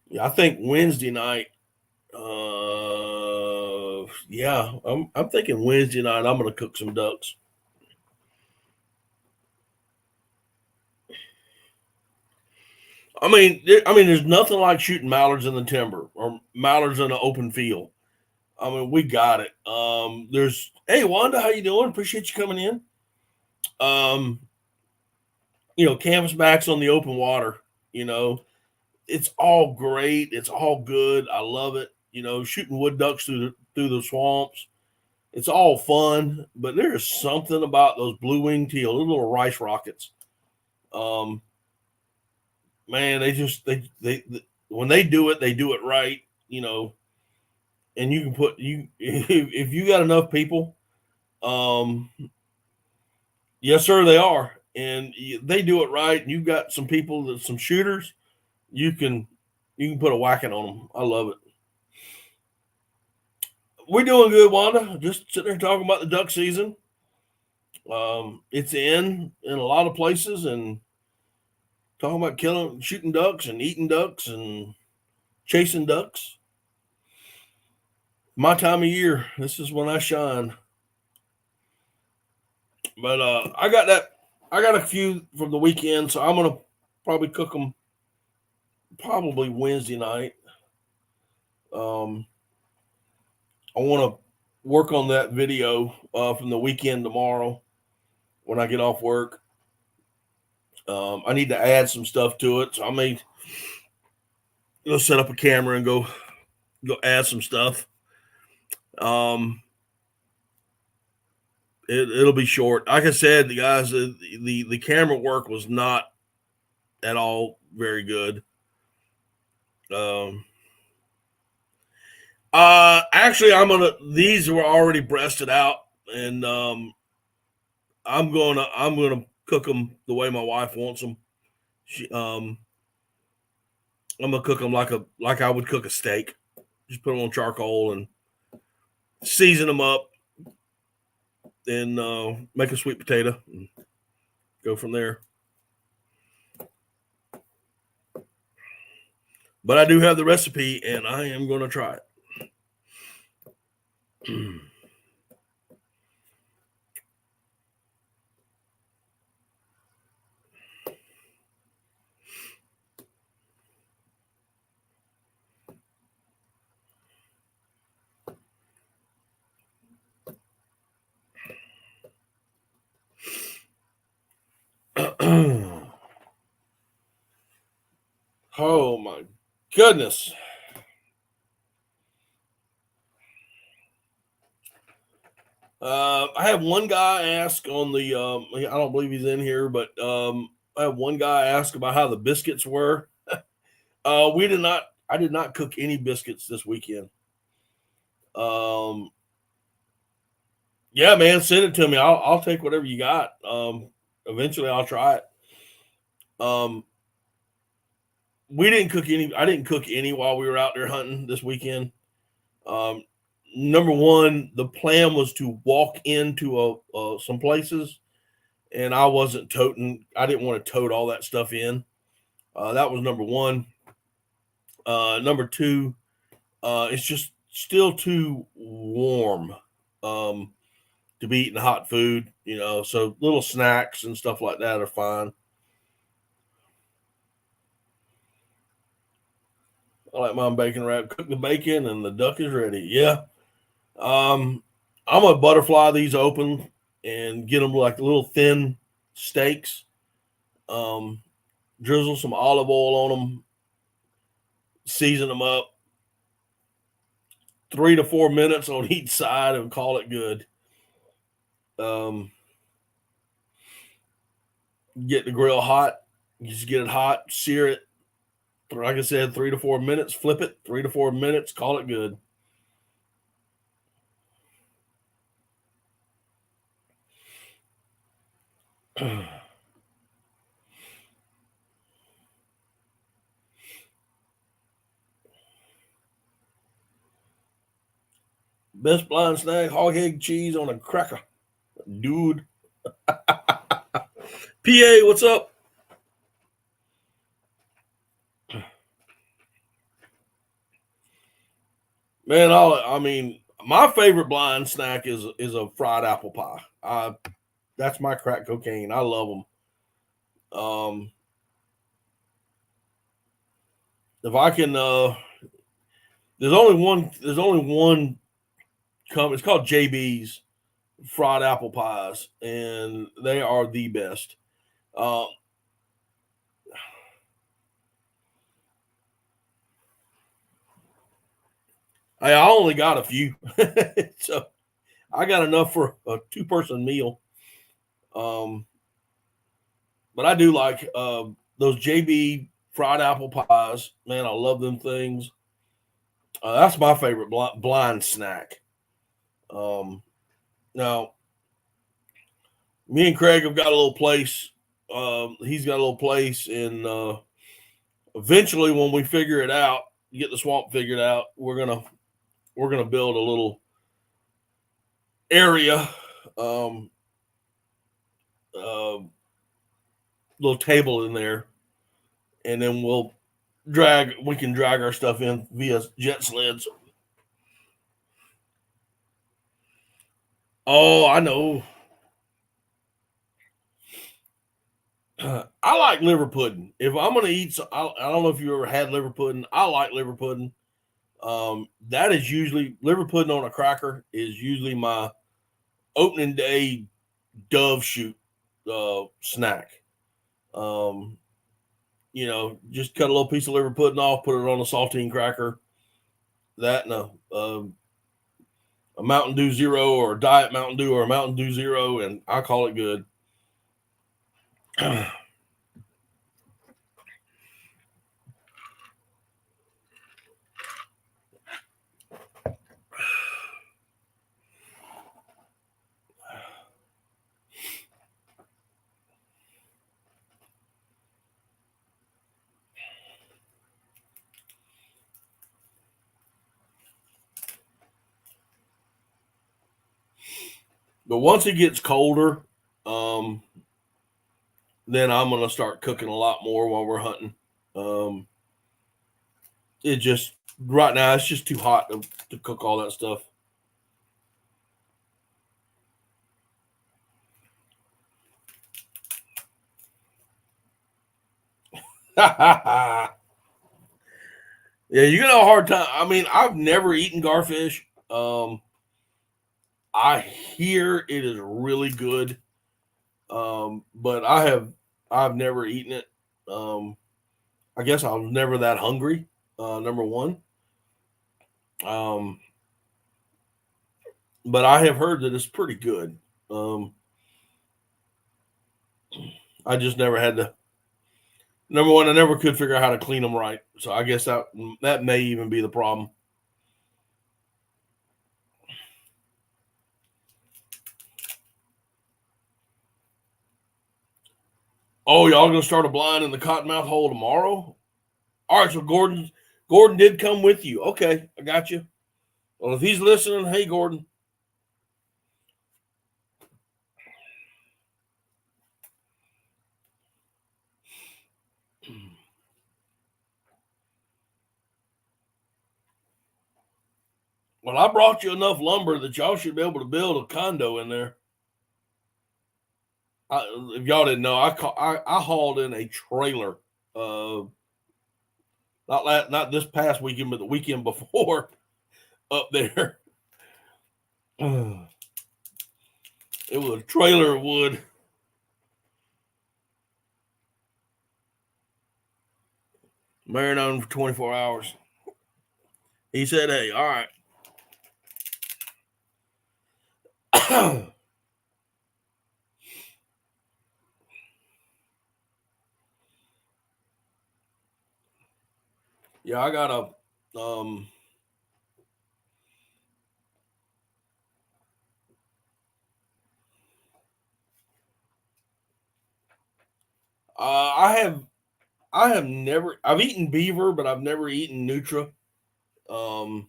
Yeah, I think Wednesday night. Yeah, I'm thinking Wednesday night. I'm gonna cook some ducks. There's nothing like shooting mallards in the timber or mallards in an open field. We got it. There's Hey Wanda, how you doing? Appreciate you coming in. Um, Canvasbacks on the open water. You know, it's all great. It's all good. I love it. Shooting wood ducks through the swamps. It's all fun, but there is something about those blue wing teal, those little rice rockets. Um, Man, they when they do it right. And you can put you if you got enough people. Um, yes, sir, they are, and they do it right. And you've got some people that some shooters. You can put a whacking on them. I love it. We're doing good, Wanda. Just sitting there talking about the duck season. It's in a lot of places, and talking about shooting ducks, and eating ducks, and chasing ducks. My time of year. This is when I shine. But I got that. I got a few from the weekend, so I'm gonna probably cook them probably Wednesday night. I want to work on that video from the weekend tomorrow when I get off work. I need to add some stuff to it, so I may set up a camera and go add some stuff. It'll be short. Like I said, the guys, the camera work was not at all very good. Actually, these were already breasted out, and I'm gonna cook them the way my wife wants them. I'm gonna cook them like I would cook a steak. Just put them on charcoal and season them up, and make a sweet potato and go from there. But I do have the recipe, and I am going to try it. Oh my goodness. I have one guy ask on the I don't believe he's in here, but I have one guy ask about how the biscuits were. I did not cook any biscuits this weekend. Yeah, man, send it to me. I'll take whatever you got. Eventually I'll try it. We didn't cook any. I didn't cook any while we were out there hunting this weekend. Number one, the plan was to walk into some places, and I wasn't toting. I didn't want to tote all that stuff in. That was number one. Number two, it's just still too warm to be eating hot food, so little snacks and stuff like that are fine. I like mine bacon wrap. Cook the bacon and the duck is ready. Yeah. I'm gonna butterfly these open and get them like little thin steaks. Drizzle some olive oil on them, season them up. 3 to 4 minutes on each side and call it good. Get the grill hot. Just get it hot, sear it. Like I said, 3 to 4 minutes, flip it, 3 to 4 minutes, call it good. Best blind snack, hog egg cheese on a cracker. Dude. PA, what's up? Man, my favorite blind snack is a fried apple pie. That's my crack cocaine. I love them. If I can, there's only one company. It's called JB's fried apple pies, and they are the best. I only got a few, so I got enough for a 2-person meal. But I do like those JB fried apple pies. Man, I love them things. That's my favorite blind snack. Now, me and Craig have got a little place. He's got a little place, and eventually, when we figure it out, get the swamp figured out, we're gonna build a little area, little table in there, and then we can drag our stuff in via jet sleds. Oh, I know. I like liver pudding. If I'm going to eat, I don't know if you ever had liver pudding. I like liver pudding. That is usually liver pudding on a cracker is usually my opening day dove shoot snack. Um, just cut a little piece of liver pudding off, put it on a saltine cracker. That and a Mountain Dew Zero or a Diet Mountain Dew or a Mountain Dew Zero, and I call it good. But once it gets colder, um, then I'm gonna start cooking a lot more while we're hunting. Um, it just right now it's just too hot to cook all that stuff. Yeah, you're gonna have a hard time. I mean, I've never eaten garfish. I hear it is really good, but I've never eaten it. I guess I was never that hungry. Number one, um, but I have heard that it's pretty good. Um, I just never had to. Number one, I never could figure out how to clean them right, so I guess that may even be the problem. Oh, y'all gonna start a blind in the cottonmouth hole tomorrow? All right, so Gordon did come with you. Okay, I got you. Well, if he's listening, hey Gordon. Well, I brought you enough lumber that y'all should be able to build a condo in there. If y'all didn't know, I hauled in a trailer. Not this past weekend, but the weekend before up there. It was a trailer of wood. Marinating for 24 hours. He said, hey, all right. Yeah, I got I have never I've eaten beaver, but I've never eaten Nutra. Um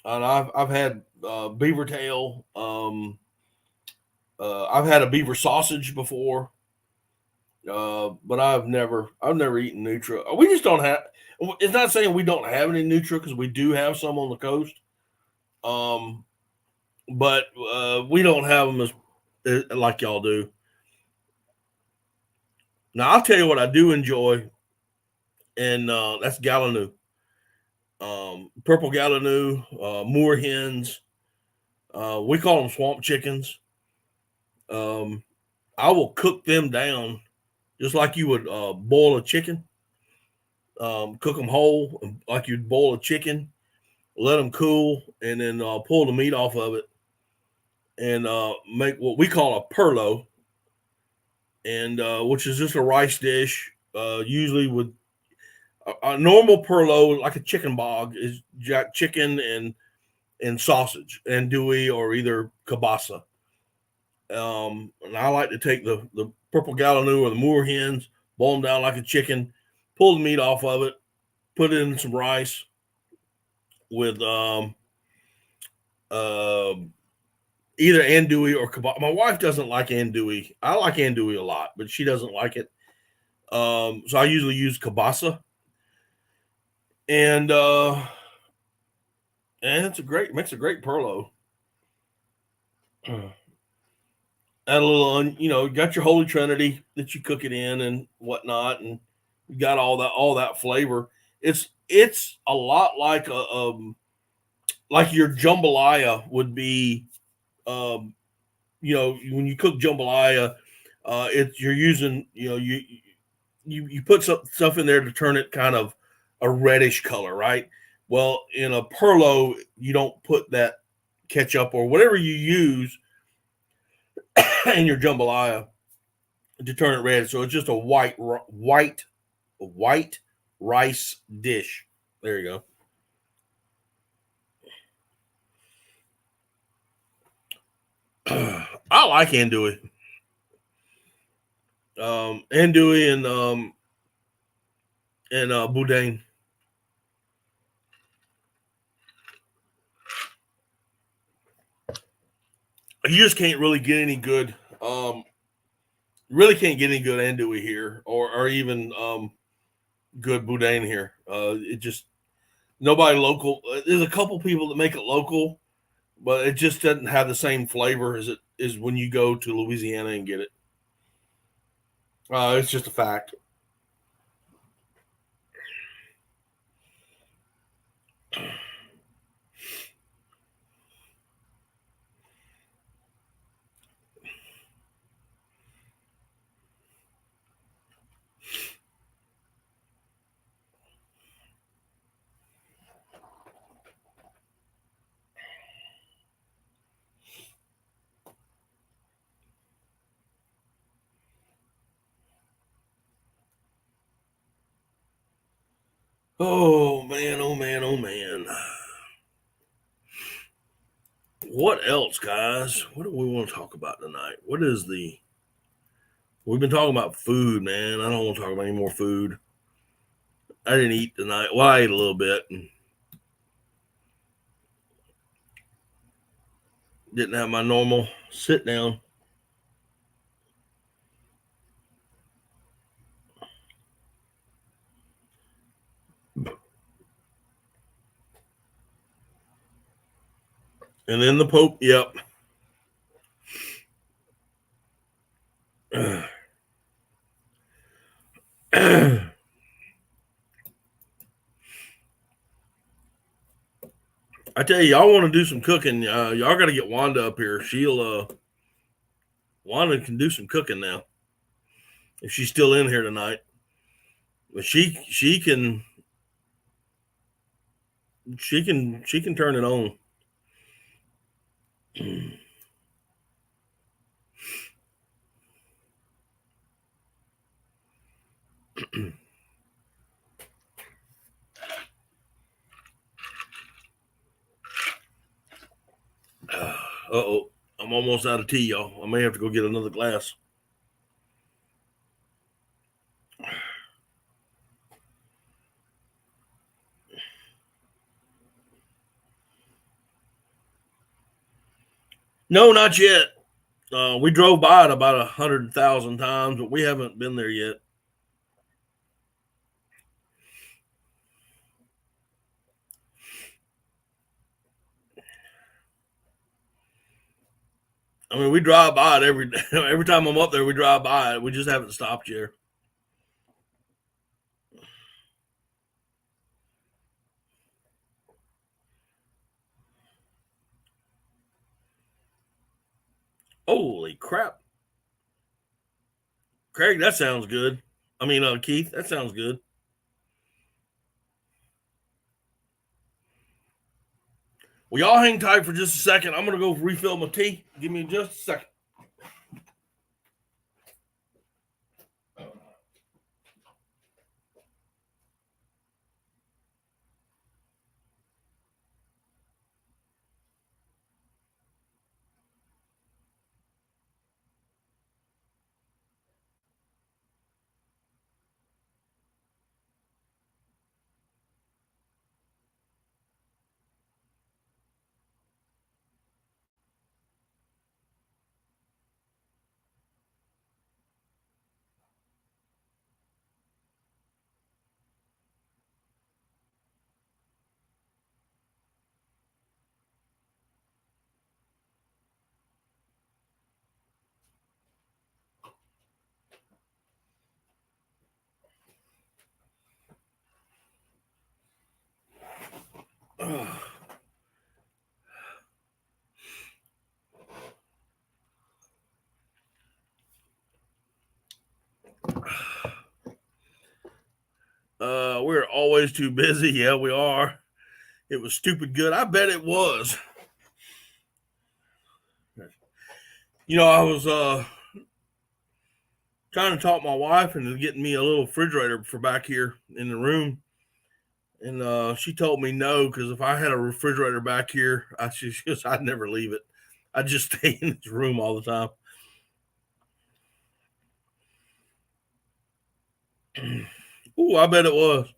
and I've had beaver tail. I've had a beaver sausage before. But I've never eaten Nutra. We just don't have. It's not saying we don't have any Nutra because we do have some on the coast. Um, but we don't have them as like y'all do. Now I'll tell you what I do enjoy, and that's Gallinoo, purple Gallinoo, moor hens. We call them swamp chickens. Um, I will cook them down just like you would boil a chicken. Cook them whole like you'd boil a chicken. Let them cool, and then pull the meat off of it, and make what we call a perlo, and which is just a rice dish, usually with a normal perlo, like a chicken bog, is got chicken and sausage and andouille or either kielbasa. And I like to take the purple Gallinoo or the moor hens, boil them down like a chicken, pull the meat off of it, put it in some rice with uh, either andouille or kebab. My wife doesn't like andouille. I like andouille a lot, but she doesn't like it. So I usually use kielbasa, and it's makes a great perlo. add a little, you got your Holy Trinity that you cook it in and whatnot, and you got all that flavor. It's a lot like like your jambalaya would be. Um, when you cook jambalaya, you're using, you put some stuff in there to turn it kind of a reddish color, right? Well, in a perlo, you don't put that ketchup or whatever you use in your jambalaya to turn it red. So it's just a white rice dish. There you go. I like andouille, andouille and boudin. You just can't really get any good. Really can't get any good andouille here, or even good boudin here. It just nobody local. There's a couple people that make it local, but it just doesn't have the same flavor as it is when you go to Louisiana and get it. It's just a fact. Oh man, oh man, oh man. What else, guys? What do we want to talk about tonight? What is the? We've been talking about food, man. I don't want to talk about any more food. I didn't eat tonight. Well, I ate a little bit and didn't have my normal sit down. And then the Pope, yep. I tell you, y'all want to do some cooking. Y'all got to get Wanda up here. Wanda can do some cooking now if she's still in here tonight. But she can turn it on. Uh-oh. I'm almost out of tea, y'all. I may have to go get another glass. No, not yet. We drove by it about 100,000 times, but we haven't been there yet. I mean, we drive by it every time I'm up there. We drive by it. We just haven't stopped yet. Holy crap, Craig! That sounds good. I mean, Keith, that sounds good. Well, y'all hang tight for just a second. I'm gonna go refill my tea. Give me just a second. We're always too busy. Yeah, we are. It was stupid good. I bet it was. I was trying to talk my wife into getting me a little refrigerator for back here in the room. And she told me no, because if I had a refrigerator back here, I'd never leave it. I'd just stay in this room all the time. Ooh, I bet it was.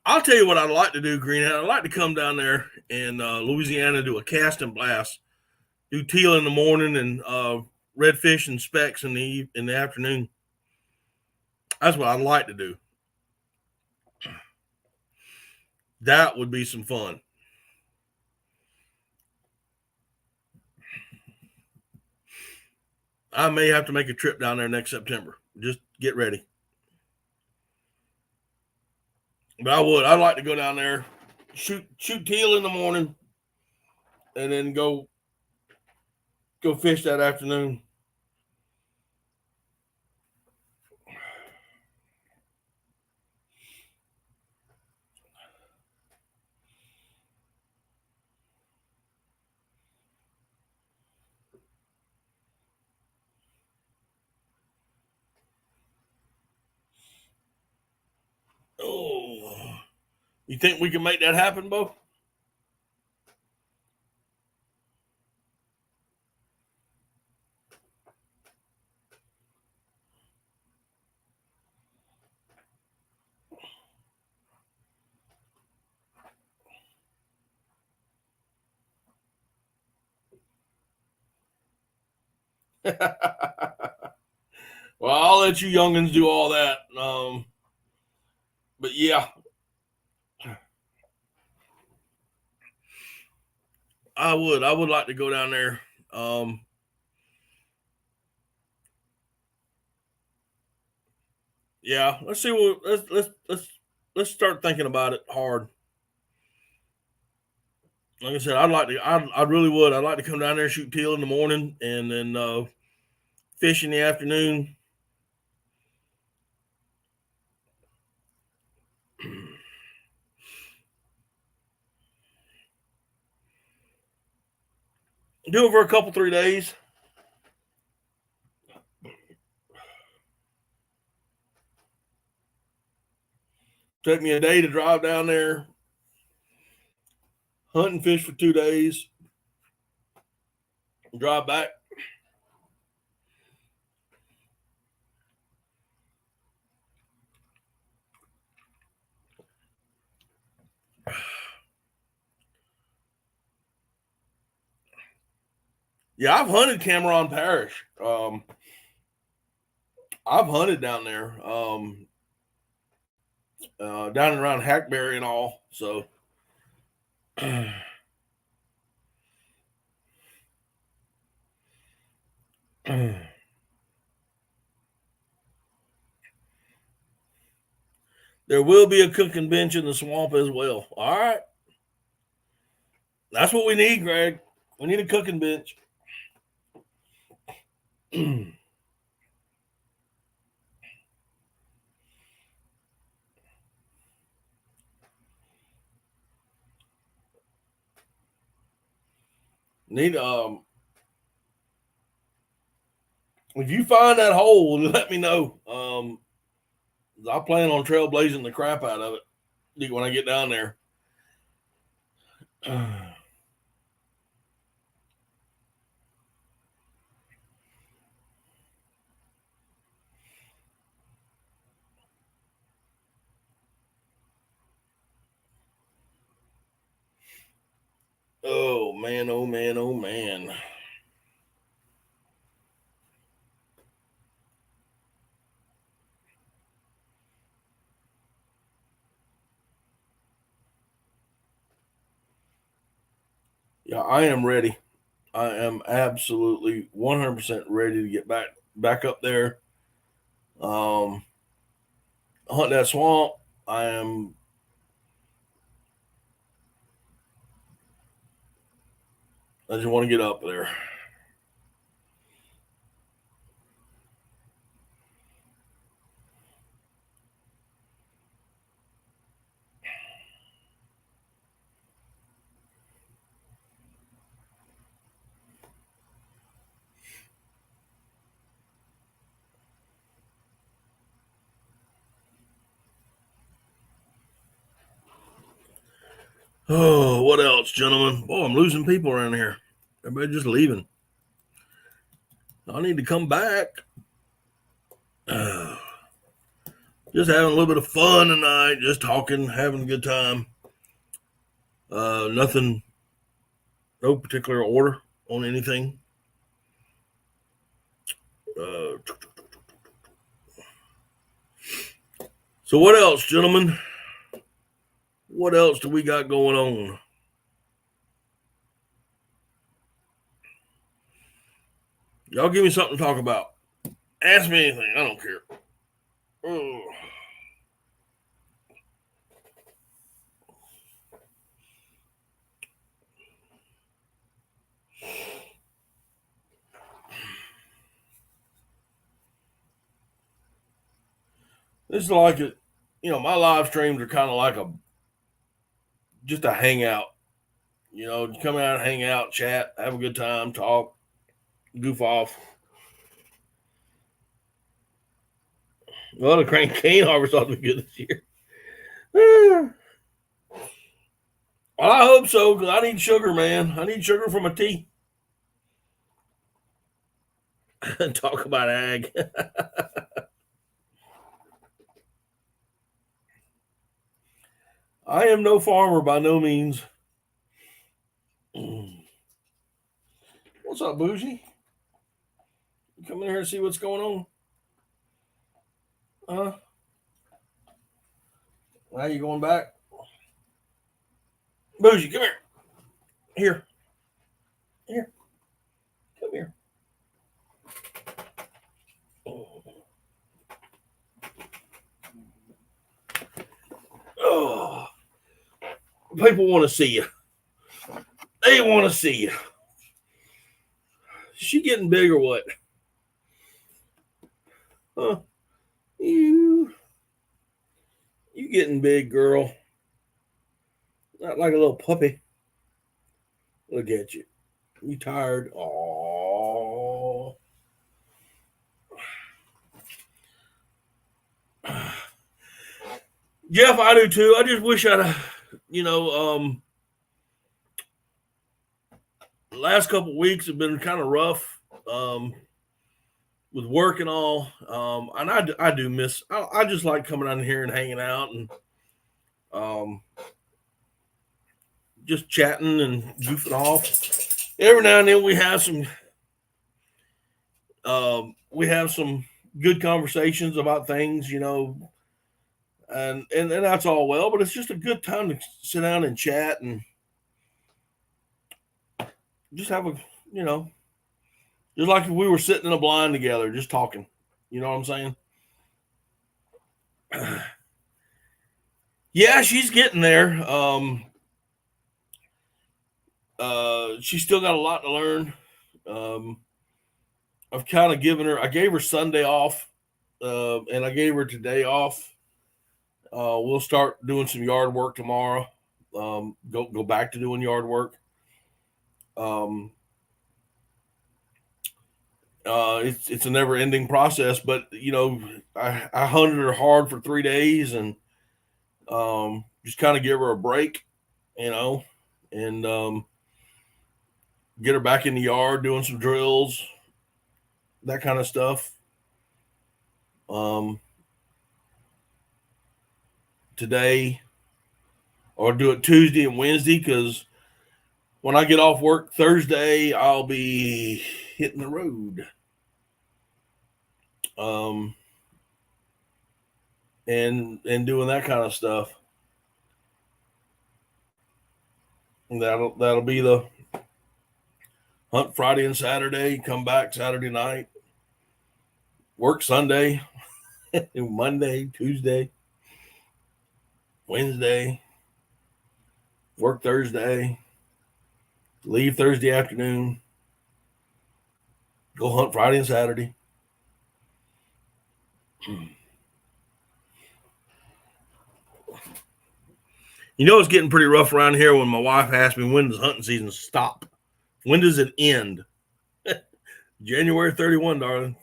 I'll tell you what I'd like to do, Greenhead. I'd like to come down there in Louisiana, do a cast and blast, do teal in the morning and redfish and specks in the afternoon. That's what I'd like to do. That would be some fun. I may have to make a trip down there next September. Just get ready. But I would. I'd like to go down there, shoot teal in the morning, and then go fish that afternoon. Oh, you think we can make that happen, Bo? Well, I'll let you youngins do all that. But yeah, I would. I would like to go down there. Yeah, let's see what let's start thinking about it hard. Like I said, I'd like to. I really would. I'd like to come down there, shoot teal in the morning, and then fish in the afternoon. Do it for a couple 3 days. Take me a day to drive down there, hunt and fish for 2 days, drive back. Yeah, I've hunted Cameron Parish. I've hunted down there, down and around Hackberry and all. So there will be a cooking bench in the swamp as well. All right. That's what we need, Greg. We need a cooking bench. Need if you find that hole, let me know. I plan on trailblazing the crap out of it when I get down there. Oh man, oh man, oh man. Yeah, I am ready. I am absolutely 100% ready to get back up there. Hunt that swamp. I just want to get up there. Oh, what else, gentlemen? Boy, I'm losing people around here. Everybody just leaving. I need to come back. Just having a little bit of fun tonight, just talking, having a good time. Nothing, no particular order on anything. So what else, gentlemen? What else do we got going on? Y'all give me something to talk about. Ask me anything. I don't care. Oh. This is like it. My live streams are kind of like just a hangout. Come out, hang out, chat, have a good time, talk, goof off. Well, the crank cane harvest ought to be good this year. Well, I hope so, because I need sugar, man. I need sugar for my tea. Talk about ag. I am no farmer by no means. What's up, Bougie? You come in here and see what's going on? Now you going back? Bougie, come here. Here. Come here. Oh, people want to see you. They want to see you. Is she getting big or what? Huh? You getting big, girl. Not like a little puppy. Look at you. You tired? Oh. Jeff, I do too. I just wish I'd, the last couple of weeks have been kind of rough with work and all. And I do miss, I just like coming out here and hanging out and just chatting and goofing off. Every now and then we have some good conversations about things, and that's all well, but it's just a good time to sit down and chat and just have just like if we were sitting in a blind together, just talking. You know what I'm saying? Yeah, she's getting there. She's still got a lot to learn. I've kind of I gave her Sunday off, and I gave her today off. We'll start doing some yard work tomorrow. Go back to doing yard work. It's a never ending process, but I hunted her hard for 3 days and just kind of give her a break, and get her back in the yard doing some drills, that kind of stuff. Today, or do it Tuesday and Wednesday, because when I get off work Thursday, I'll be hitting the road. And doing that kind of stuff. And that'll be the hunt Friday and Saturday, come back Saturday night, work Sunday, Monday, Tuesday, Wednesday, work Thursday, leave Thursday afternoon, go hunt Friday and Saturday. It's getting pretty rough around here when my wife asks me, when does hunting season stop? When does it end? January 31, darling.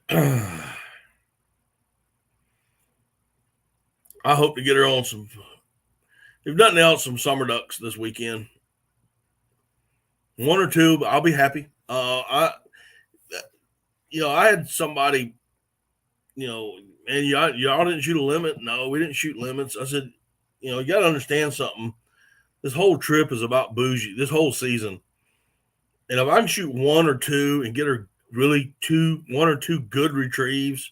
I hope to get her on some, if nothing else, some summer ducks this weekend. One or two, but I'll be happy. I had somebody, and y'all didn't shoot a limit. No, we didn't shoot limits. I said, you got to understand something. This whole trip is about bougie. This whole season, and if I can shoot one or two and get her really one or two good retrieves,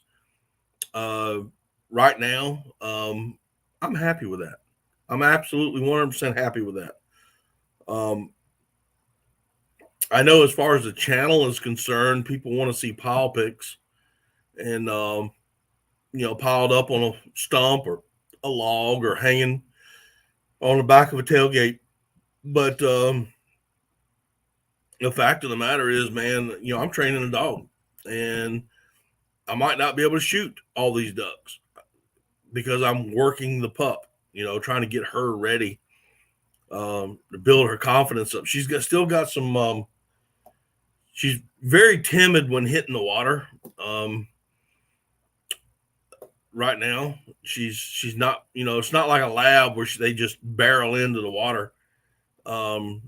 right now, I'm happy with that. I'm absolutely 100% happy with that. I know as far as the channel is concerned, people want to see pile picks and, piled up on a stump or a log or hanging on the back of a tailgate. But the fact of the matter is, man, I'm training a dog and I might not be able to shoot all these ducks because I'm working the pup, trying to get her ready to build her confidence up. Still got some, she's very timid when hitting the water. Right now, she's not, it's not like a lab where they just barrel into the water.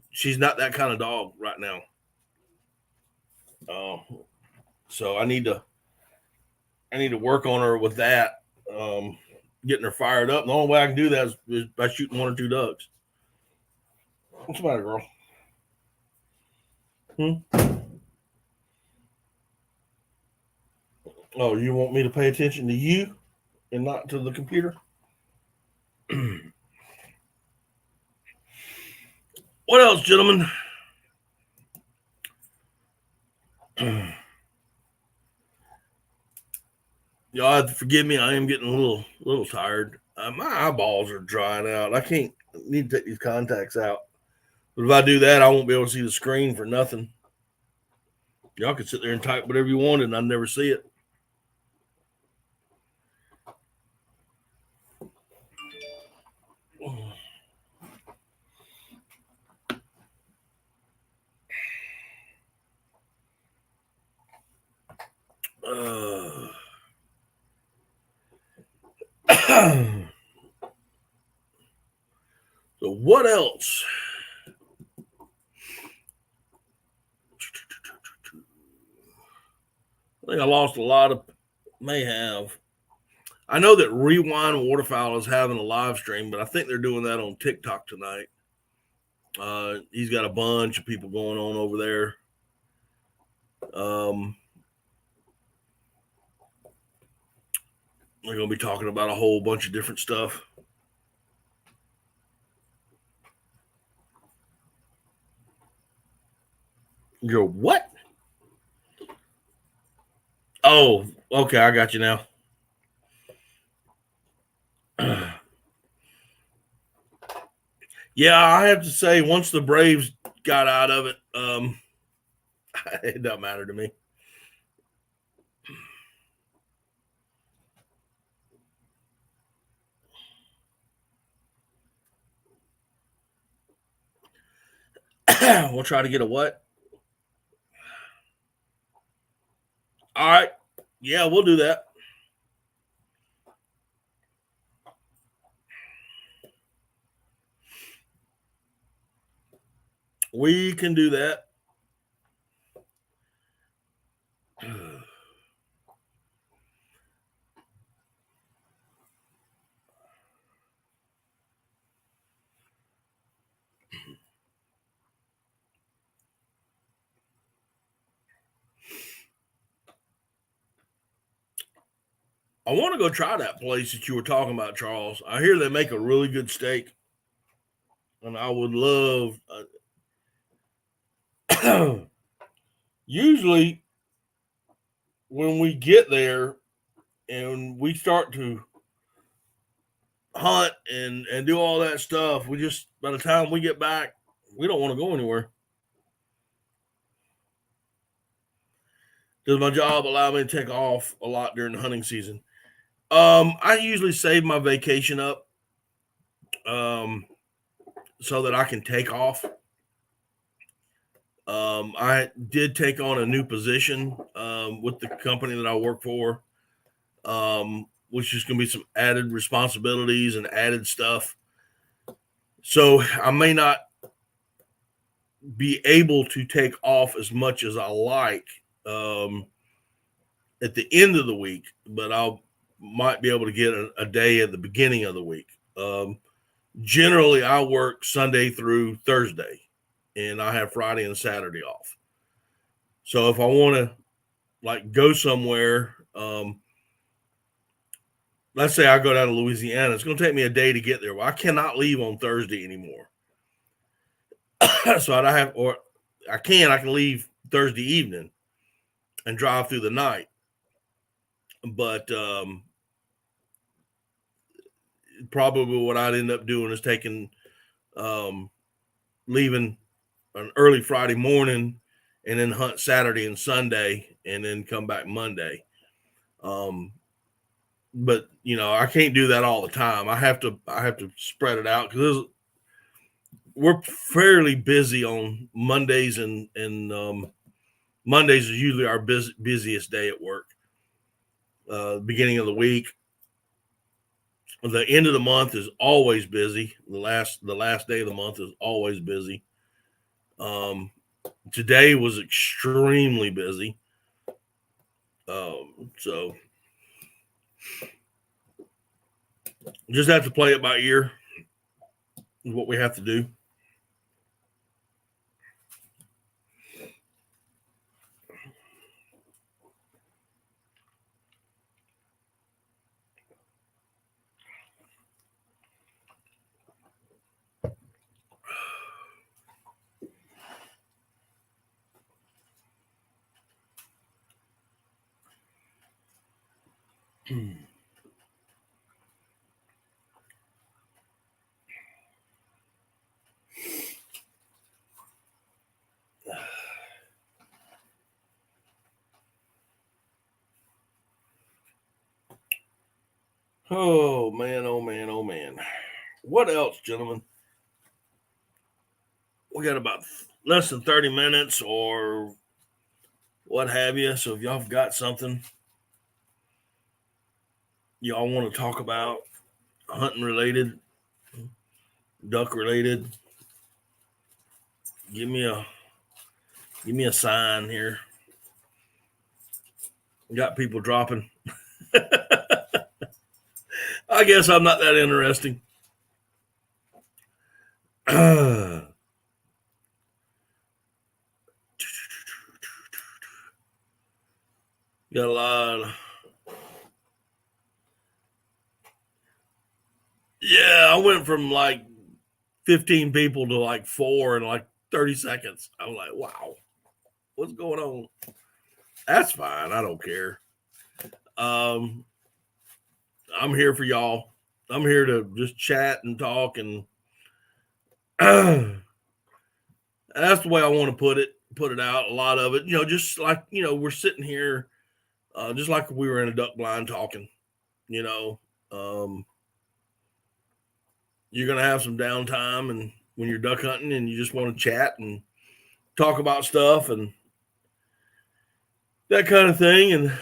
She's not that kind of dog right now. So I need to work on her with that, getting her fired up. And the only way I can do that is by shooting one or two ducks. What's the matter, girl? Oh, you want me to pay attention to you and not to the computer? What else, gentlemen? Y'all have to forgive me. I am getting a little tired. My eyeballs are drying out. I need to take these contacts out. But if I do that, I won't be able to see the screen for nothing. Y'all can sit there and type whatever you want, and I never see it. So what else? I think I lost a lot of, may have. I know that Rewind Waterfowl is having a live stream, but I think they're doing that on TikTok tonight. He's got a bunch of people going on over there. They're going to be talking about a whole bunch of different stuff. You're what? Oh, okay. I got you now. Yeah, I have to say, once the Braves got out of it, it doesn't matter to me. We'll try to get a what? All right. Yeah, we'll do that. We can do that. I want to go try that place that you were talking about, Charles. I hear they make a really good steak, and I would love. Usually, when we get there and we start to hunt and do all that stuff, by the time we get back, we don't want to go anywhere. Does my job allow me to take off a lot during the hunting season? I usually save my vacation up so that I can take off. I did take on a new position with the company that I work for, which is going to be some added responsibilities and added stuff. So I may not be able to take off as much as I like at the end of the week, but I might be able to get a day at the beginning of the week. Generally, I work Sunday through Thursday, and I have Friday and Saturday off. So if I want to like go somewhere, let's say I go down to Louisiana, it's going to take me a day to get there. Well, I cannot leave on Thursday anymore. So I can leave Thursday evening and drive through the night. But probably what I'd end up doing is leaving an early Friday morning and then hunt Saturday and Sunday and then come back Monday. But I can't do that all the time. I have to spread it out because we're fairly busy on Mondays, and Mondays is usually our busiest day at work. Beginning of the week, the end of the month is always busy. The last day of the month is always busy. Today was extremely busy. So just have to play it by ear is what we have to do. Oh man, oh man, oh man. What else, gentlemen? We got about less than 30 minutes or what have you. So if y'all have got something y'all want to talk about, hunting related, duck related, give me a sign here. Got people dropping. I guess I'm not that interesting. Got a lot. Yeah, I went from like 15 people to like 4 in like 30 seconds. I'm like, wow, what's going on? That's fine. I don't care. I'm here for y'all. I'm here to just chat and talk, and that's the way I want to put it out. A lot of it, just like, we're sitting here, just like we were in a duck blind talking, you're going to have some downtime and when you're duck hunting and you just want to chat and talk about stuff and that kind of thing. And,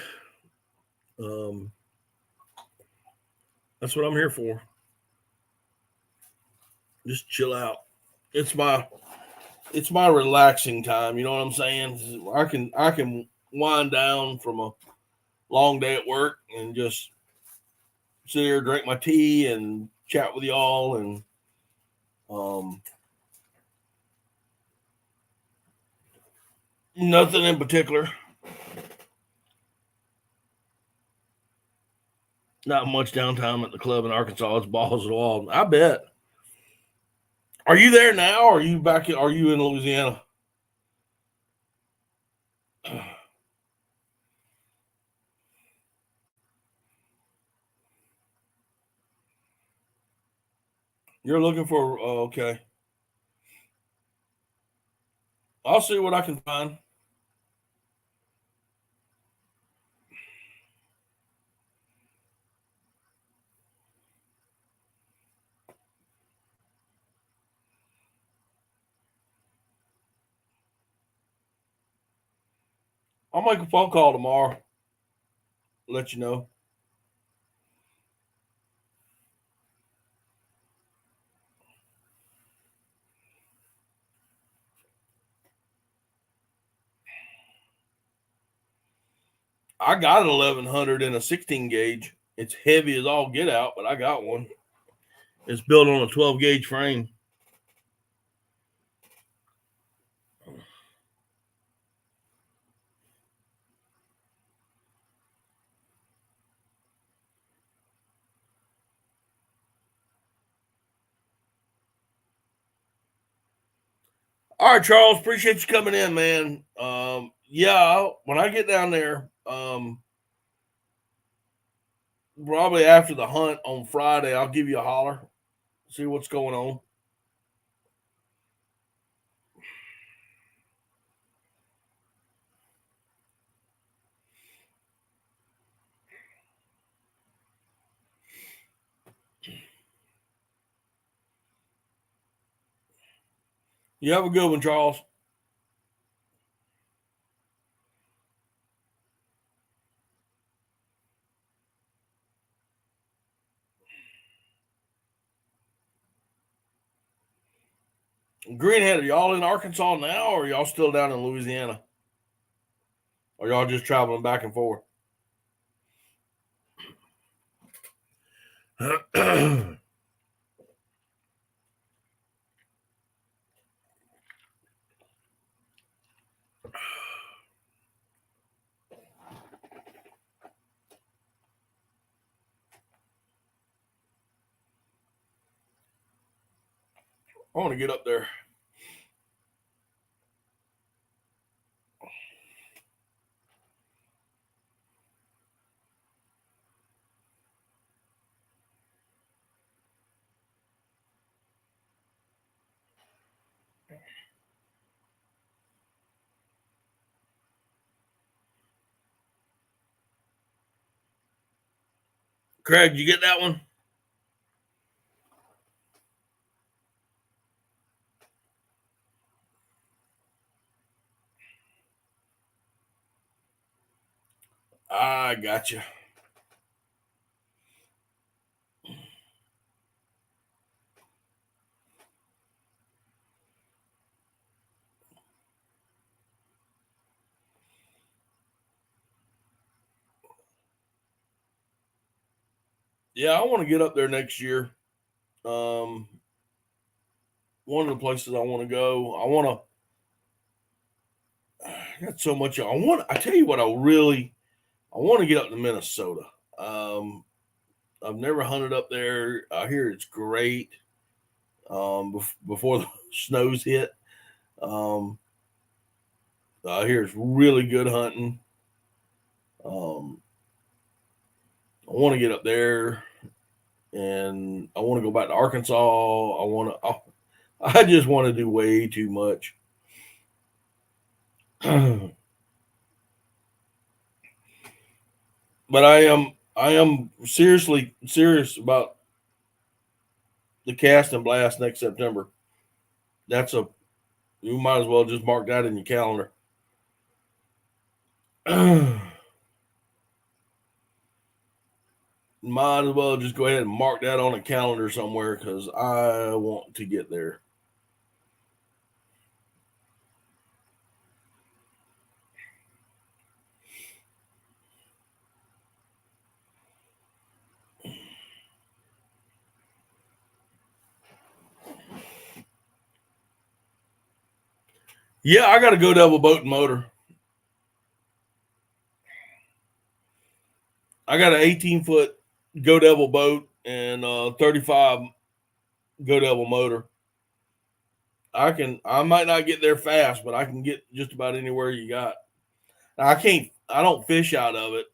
that's what I'm here for. Just chill out. It's my relaxing time. You know what I'm saying? I can wind down from a long day at work and just sit here, drink my tea, and chat with y'all. And nothing in particular. Not much downtime at the club in Arkansas. It's balls to the wall. I bet. Are you there now? Or are you back? Are you in Louisiana? You're looking for okay. I'll see what I can find. I'll make a phone call tomorrow. Let you know. I got an 1100 in a 16 gauge. It's heavy as all get out, but I got one. It's built on a 12 gauge frame. All right, Charles, appreciate you coming in, man. Yeah, when I get down there, probably after the hunt on Friday, I'll give you a holler, see what's going on. You have a good one, Charles. Greenhead, are y'all in Arkansas now, or are y'all still down in Louisiana? Or y'all just traveling back and forth? I want to get up there. Craig, you get that one? I got you. Yeah, I want to get up there next year. One of the places I want to go, I got so much. I tell you what, I want to get up to Minnesota. I've never hunted up there. I hear it's great. Before the snows hit, um, I hear it's really good hunting. I want to get up there, and I want to go back to Arkansas. I just want to do way too much. But I am seriously serious about the cast and blast next September. You might as well just mark that in your calendar. Might as well just go ahead and mark that on a calendar somewhere because I want to get there. Yeah, I got a Go Devil boat and motor. I got an 18-foot Go Devil boat and a 35 Go Devil motor. I might not get there fast, but I can get just about anywhere you got. Now, I don't fish out of it.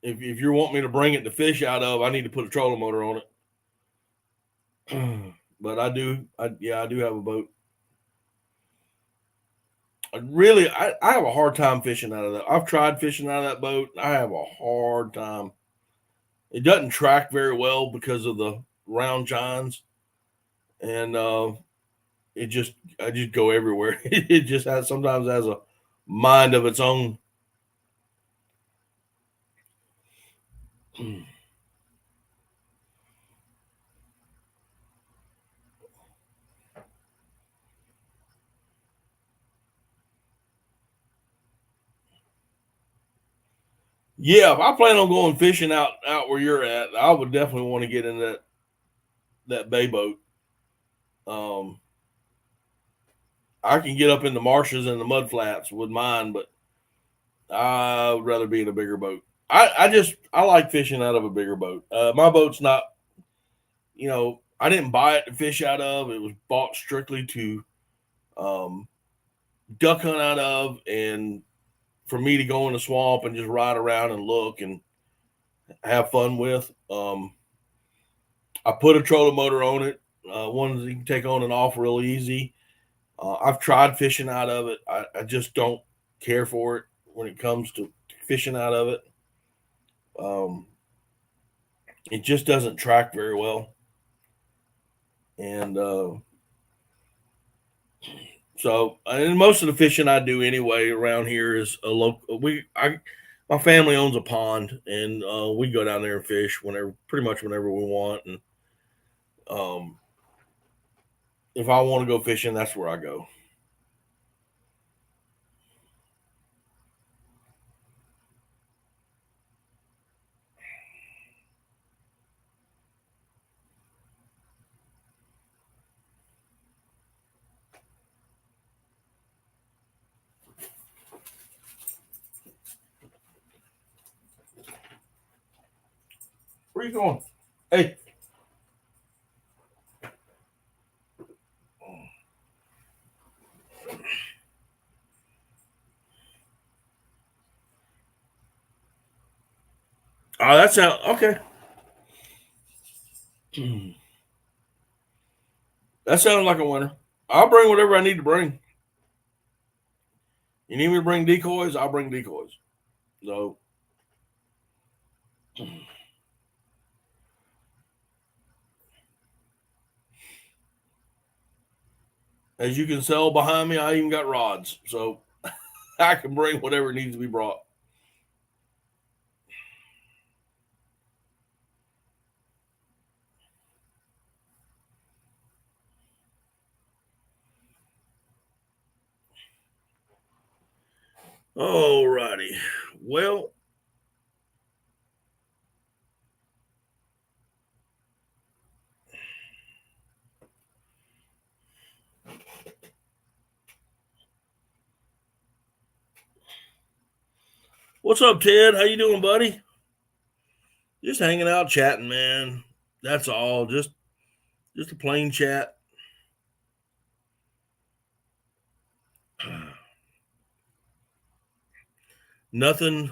If you want me to bring it to fish out of, I need to put a trolling motor on it. But I do have a boat. I have a hard time fishing out of that. I've tried fishing out of that boat. I have a hard time. It doesn't track very well because of the round chines, and I just go everywhere. It just sometimes has a mind of its own. Yeah, if I plan on going fishing out where you're at, I would definitely want to get in that bay boat. I can get up in the marshes and the mud flats with mine, but I would rather be in a bigger boat. I like fishing out of a bigger boat. My boat's not, I didn't buy it to fish out of. It was bought strictly to duck hunt out of, and for me to go in the swamp and just ride around and look and have fun with. I put a trolling motor on it, one that you can take on and off real easy. I've tried fishing out of it. I just don't care for it when it comes to fishing out of it. It just doesn't track very well. And and most of the fishing I do anyway around here is a local. My family owns a pond, and we go down there and fish pretty much whenever we want. And if I want to go fishing, that's where I go. Where you going? Hey. Oh, that sounds okay. That sounds like a winner. I'll bring whatever I need to bring. You need me to bring decoys? I'll bring decoys. So, as you can tell behind me, I even got rods. So, I can bring whatever needs to be brought. All righty. Well, what's up, Ted? How you doing, buddy? Just hanging out, chatting, man. That's all. Just a plain chat. Nothing.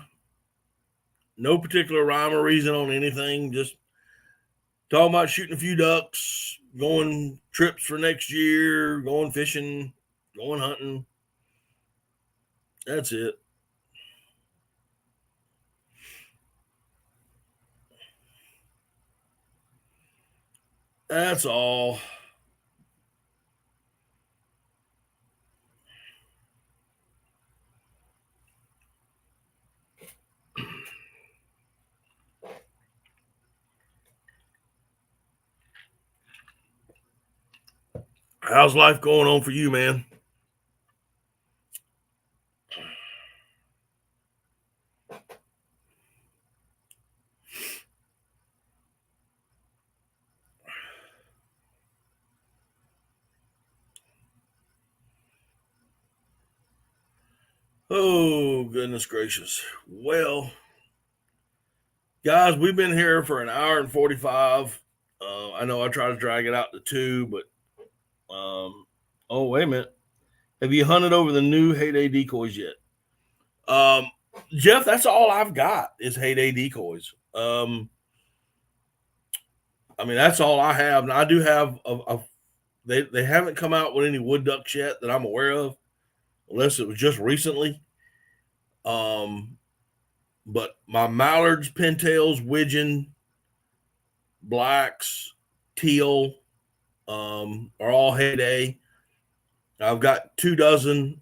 No particular rhyme or reason on anything. Just talking about shooting a few ducks, going trips for next year, going fishing, going hunting. That's it. That's all. How's life going on for you, man? Oh, goodness gracious. Well, guys, we've been here for an hour and 45. I know I try to drag it out to 2, but oh, wait a minute. Have you hunted over the new Heyday decoys yet? Jeff, that's all I've got is Heyday decoys. I mean, that's all I have. And I do have they haven't come out with any wood ducks yet that I'm aware of, unless it was just recently. But my mallards, pintails, widgeon, blacks, teal, are all Heyday. I've got 2 dozen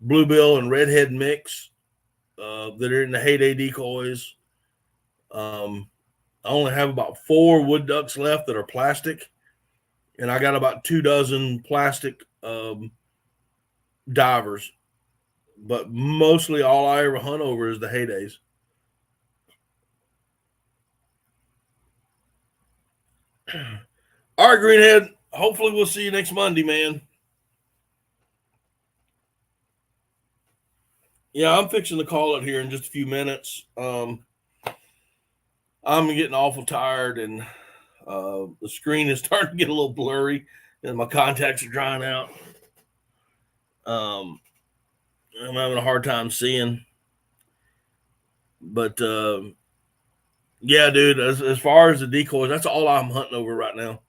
bluebill and redhead mix that are in the heyday decoys. I only have about 4 wood ducks left that are plastic, and I got about 2 dozen plastic divers. But mostly all I ever hunt over is the heydays. All right, Greenhead. Hopefully we'll see you next Monday, man. Yeah, I'm fixing to call it here in just a few minutes. I'm getting awful tired, and the screen is starting to get a little blurry, and my contacts are drying out. I'm having a hard time seeing. But yeah, dude, as far as the decoys, that's all I'm hunting over right now.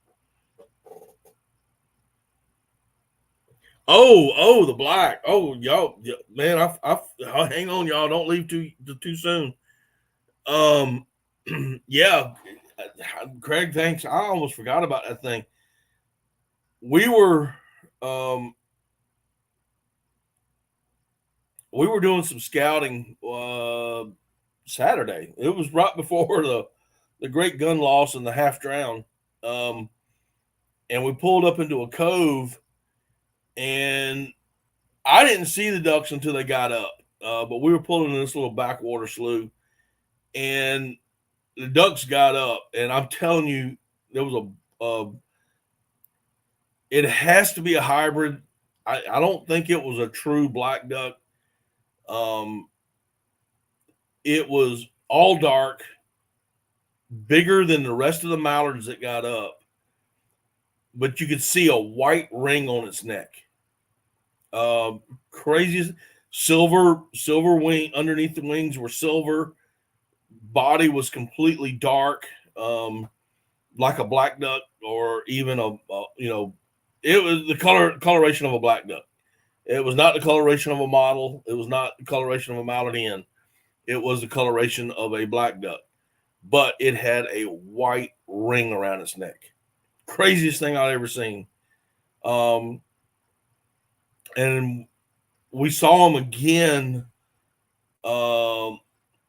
Oh, the black. Oh, y'all, man, I'll hang on, y'all. Don't leave too soon. Yeah, Craig, thanks. I almost forgot about that thing. We were doing some scouting Saturday. It was right before the great gun loss and the half drown. And we pulled up into a cove, and I didn't see the ducks until they got up. But we were pulling in this little backwater slough, and the ducks got up, and I'm telling you, there was it has to be a hybrid. I don't think it was a true black duck. It was all dark, bigger than the rest of the mallards that got up, but you could see a white ring on its neck. Crazy silver wing underneath the wings were silver. Body was completely dark, like a black duck, or even it was the coloration of a black duck. It was not the coloration of a model. It was not the coloration of a mallard hen. It was the coloration of a black duck, but it had a white ring around its neck. Craziest thing I've ever seen. And we saw him again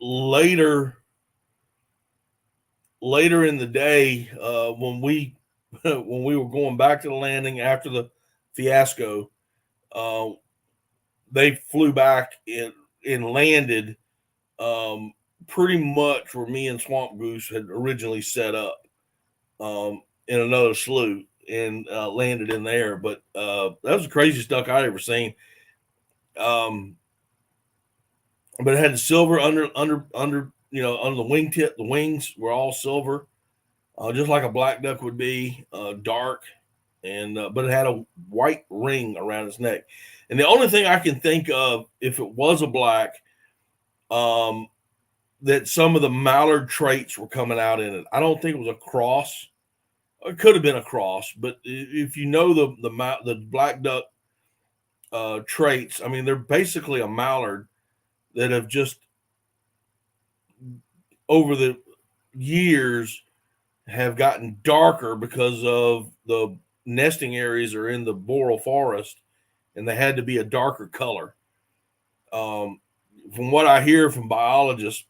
later in the day when we were going back to the landing after the fiasco. They flew back and landed pretty much where me and Swamp Goose had originally set up in another slough, and landed in there. But that was the craziest duck I'd ever seen. But it had the silver under the wingtip. The wings were all silver, just like a black duck would be, dark, and but it had a white ring around its neck. And the only thing I can think of, if it was a black, that some of the mallard traits were coming out in it. I don't think it was a cross. It could have been a cross, but if you know the black duck traits, I mean, they're basically a mallard that have just over the years have gotten darker because of the nesting areas are in the boreal forest, and they had to be a darker color. From what I hear from biologists,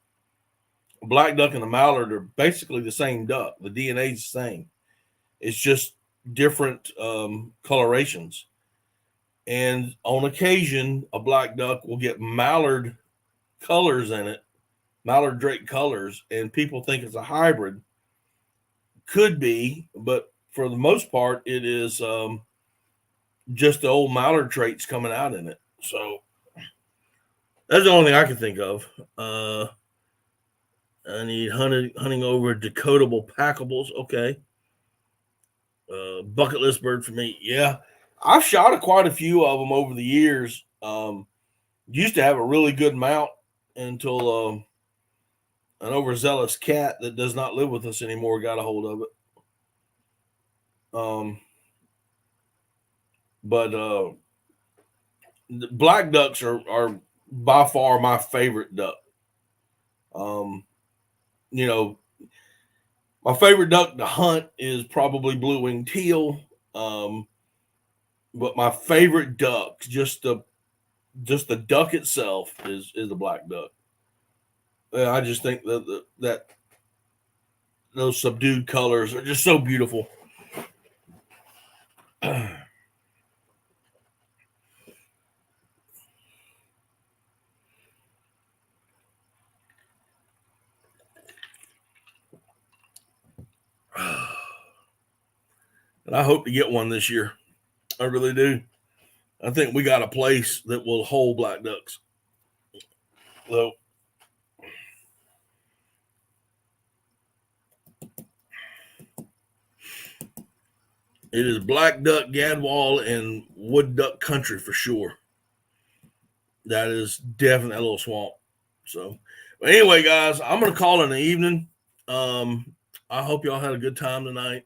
a black duck and a mallard are basically the same duck. The DNA is the same. It's just different colorations. And on occasion, a black duck will get mallard colors in it, mallard drake colors, and people think it's a hybrid. Could be, but for the most part, it is just the old mallard traits coming out in it. So that's the only thing I can think of. I need hunting over decodable packables. Okay. Bucket list bird for me. Yeah. I've shot quite a few of them over the years. Used to have a really good mount until an overzealous cat that does not live with us anymore got a hold of it. But the black ducks are by far my favorite duck. My favorite duck to hunt is probably blue-winged teal. But my favorite duck, just the just the duck itself is the black duck. I just think that those subdued colors are just so beautiful. And I hope to get one this year. I really do. I think we got a place that will hold black ducks. So it is black duck, gadwall, and wood duck country for sure. That is definitely a little swamp. So, but anyway, guys, I'm gonna call it an evening. I hope y'all had a good time tonight.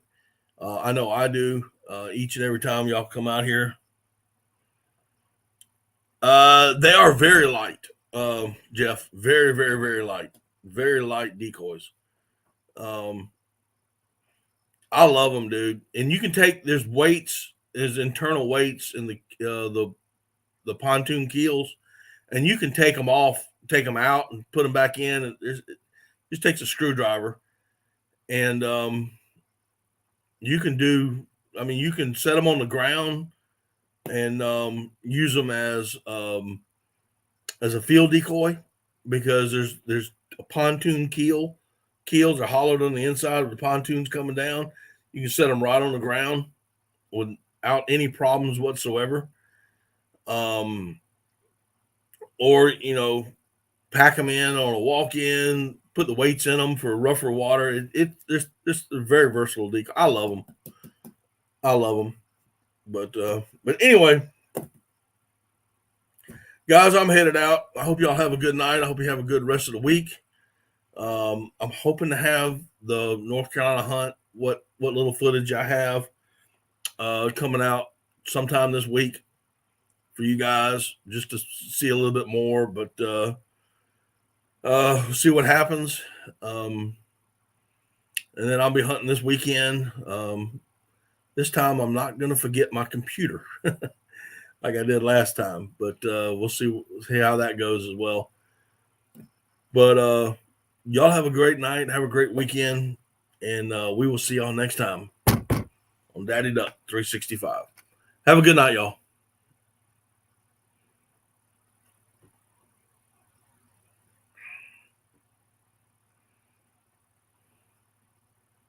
I know I do. Each and every time y'all come out here, they are very light, Jeff. Very, very, very light decoys. Um, I love them, dude. And you can take there's weights, there's internal weights in the pontoon keels, and you can take them off, take them out, and put them back in. And it just takes a screwdriver, and you can do. I mean, you can set them on the ground and use them as a field decoy because there's a pontoon keel. Keels are hollowed on the inside of the pontoons coming down. You can set them right on the ground without any problems whatsoever. Or pack them in on a walk-in, put the weights in them for rougher water. It's just a very versatile decoy. I love them. But anyway, guys, I'm headed out. I hope y'all have a good night. I hope you have a good rest of the week. I'm hoping to have the North Carolina hunt, what little footage I have, coming out sometime this week for you guys, just to see a little bit more. But see what happens. And then I'll be hunting this weekend. This time I'm not going to forget my computer like I did last time, but we'll see how that goes as well. But y'all have a great night. Have a great weekend. And we will see y'all next time on Daddy Duck 365. Have a good night, y'all.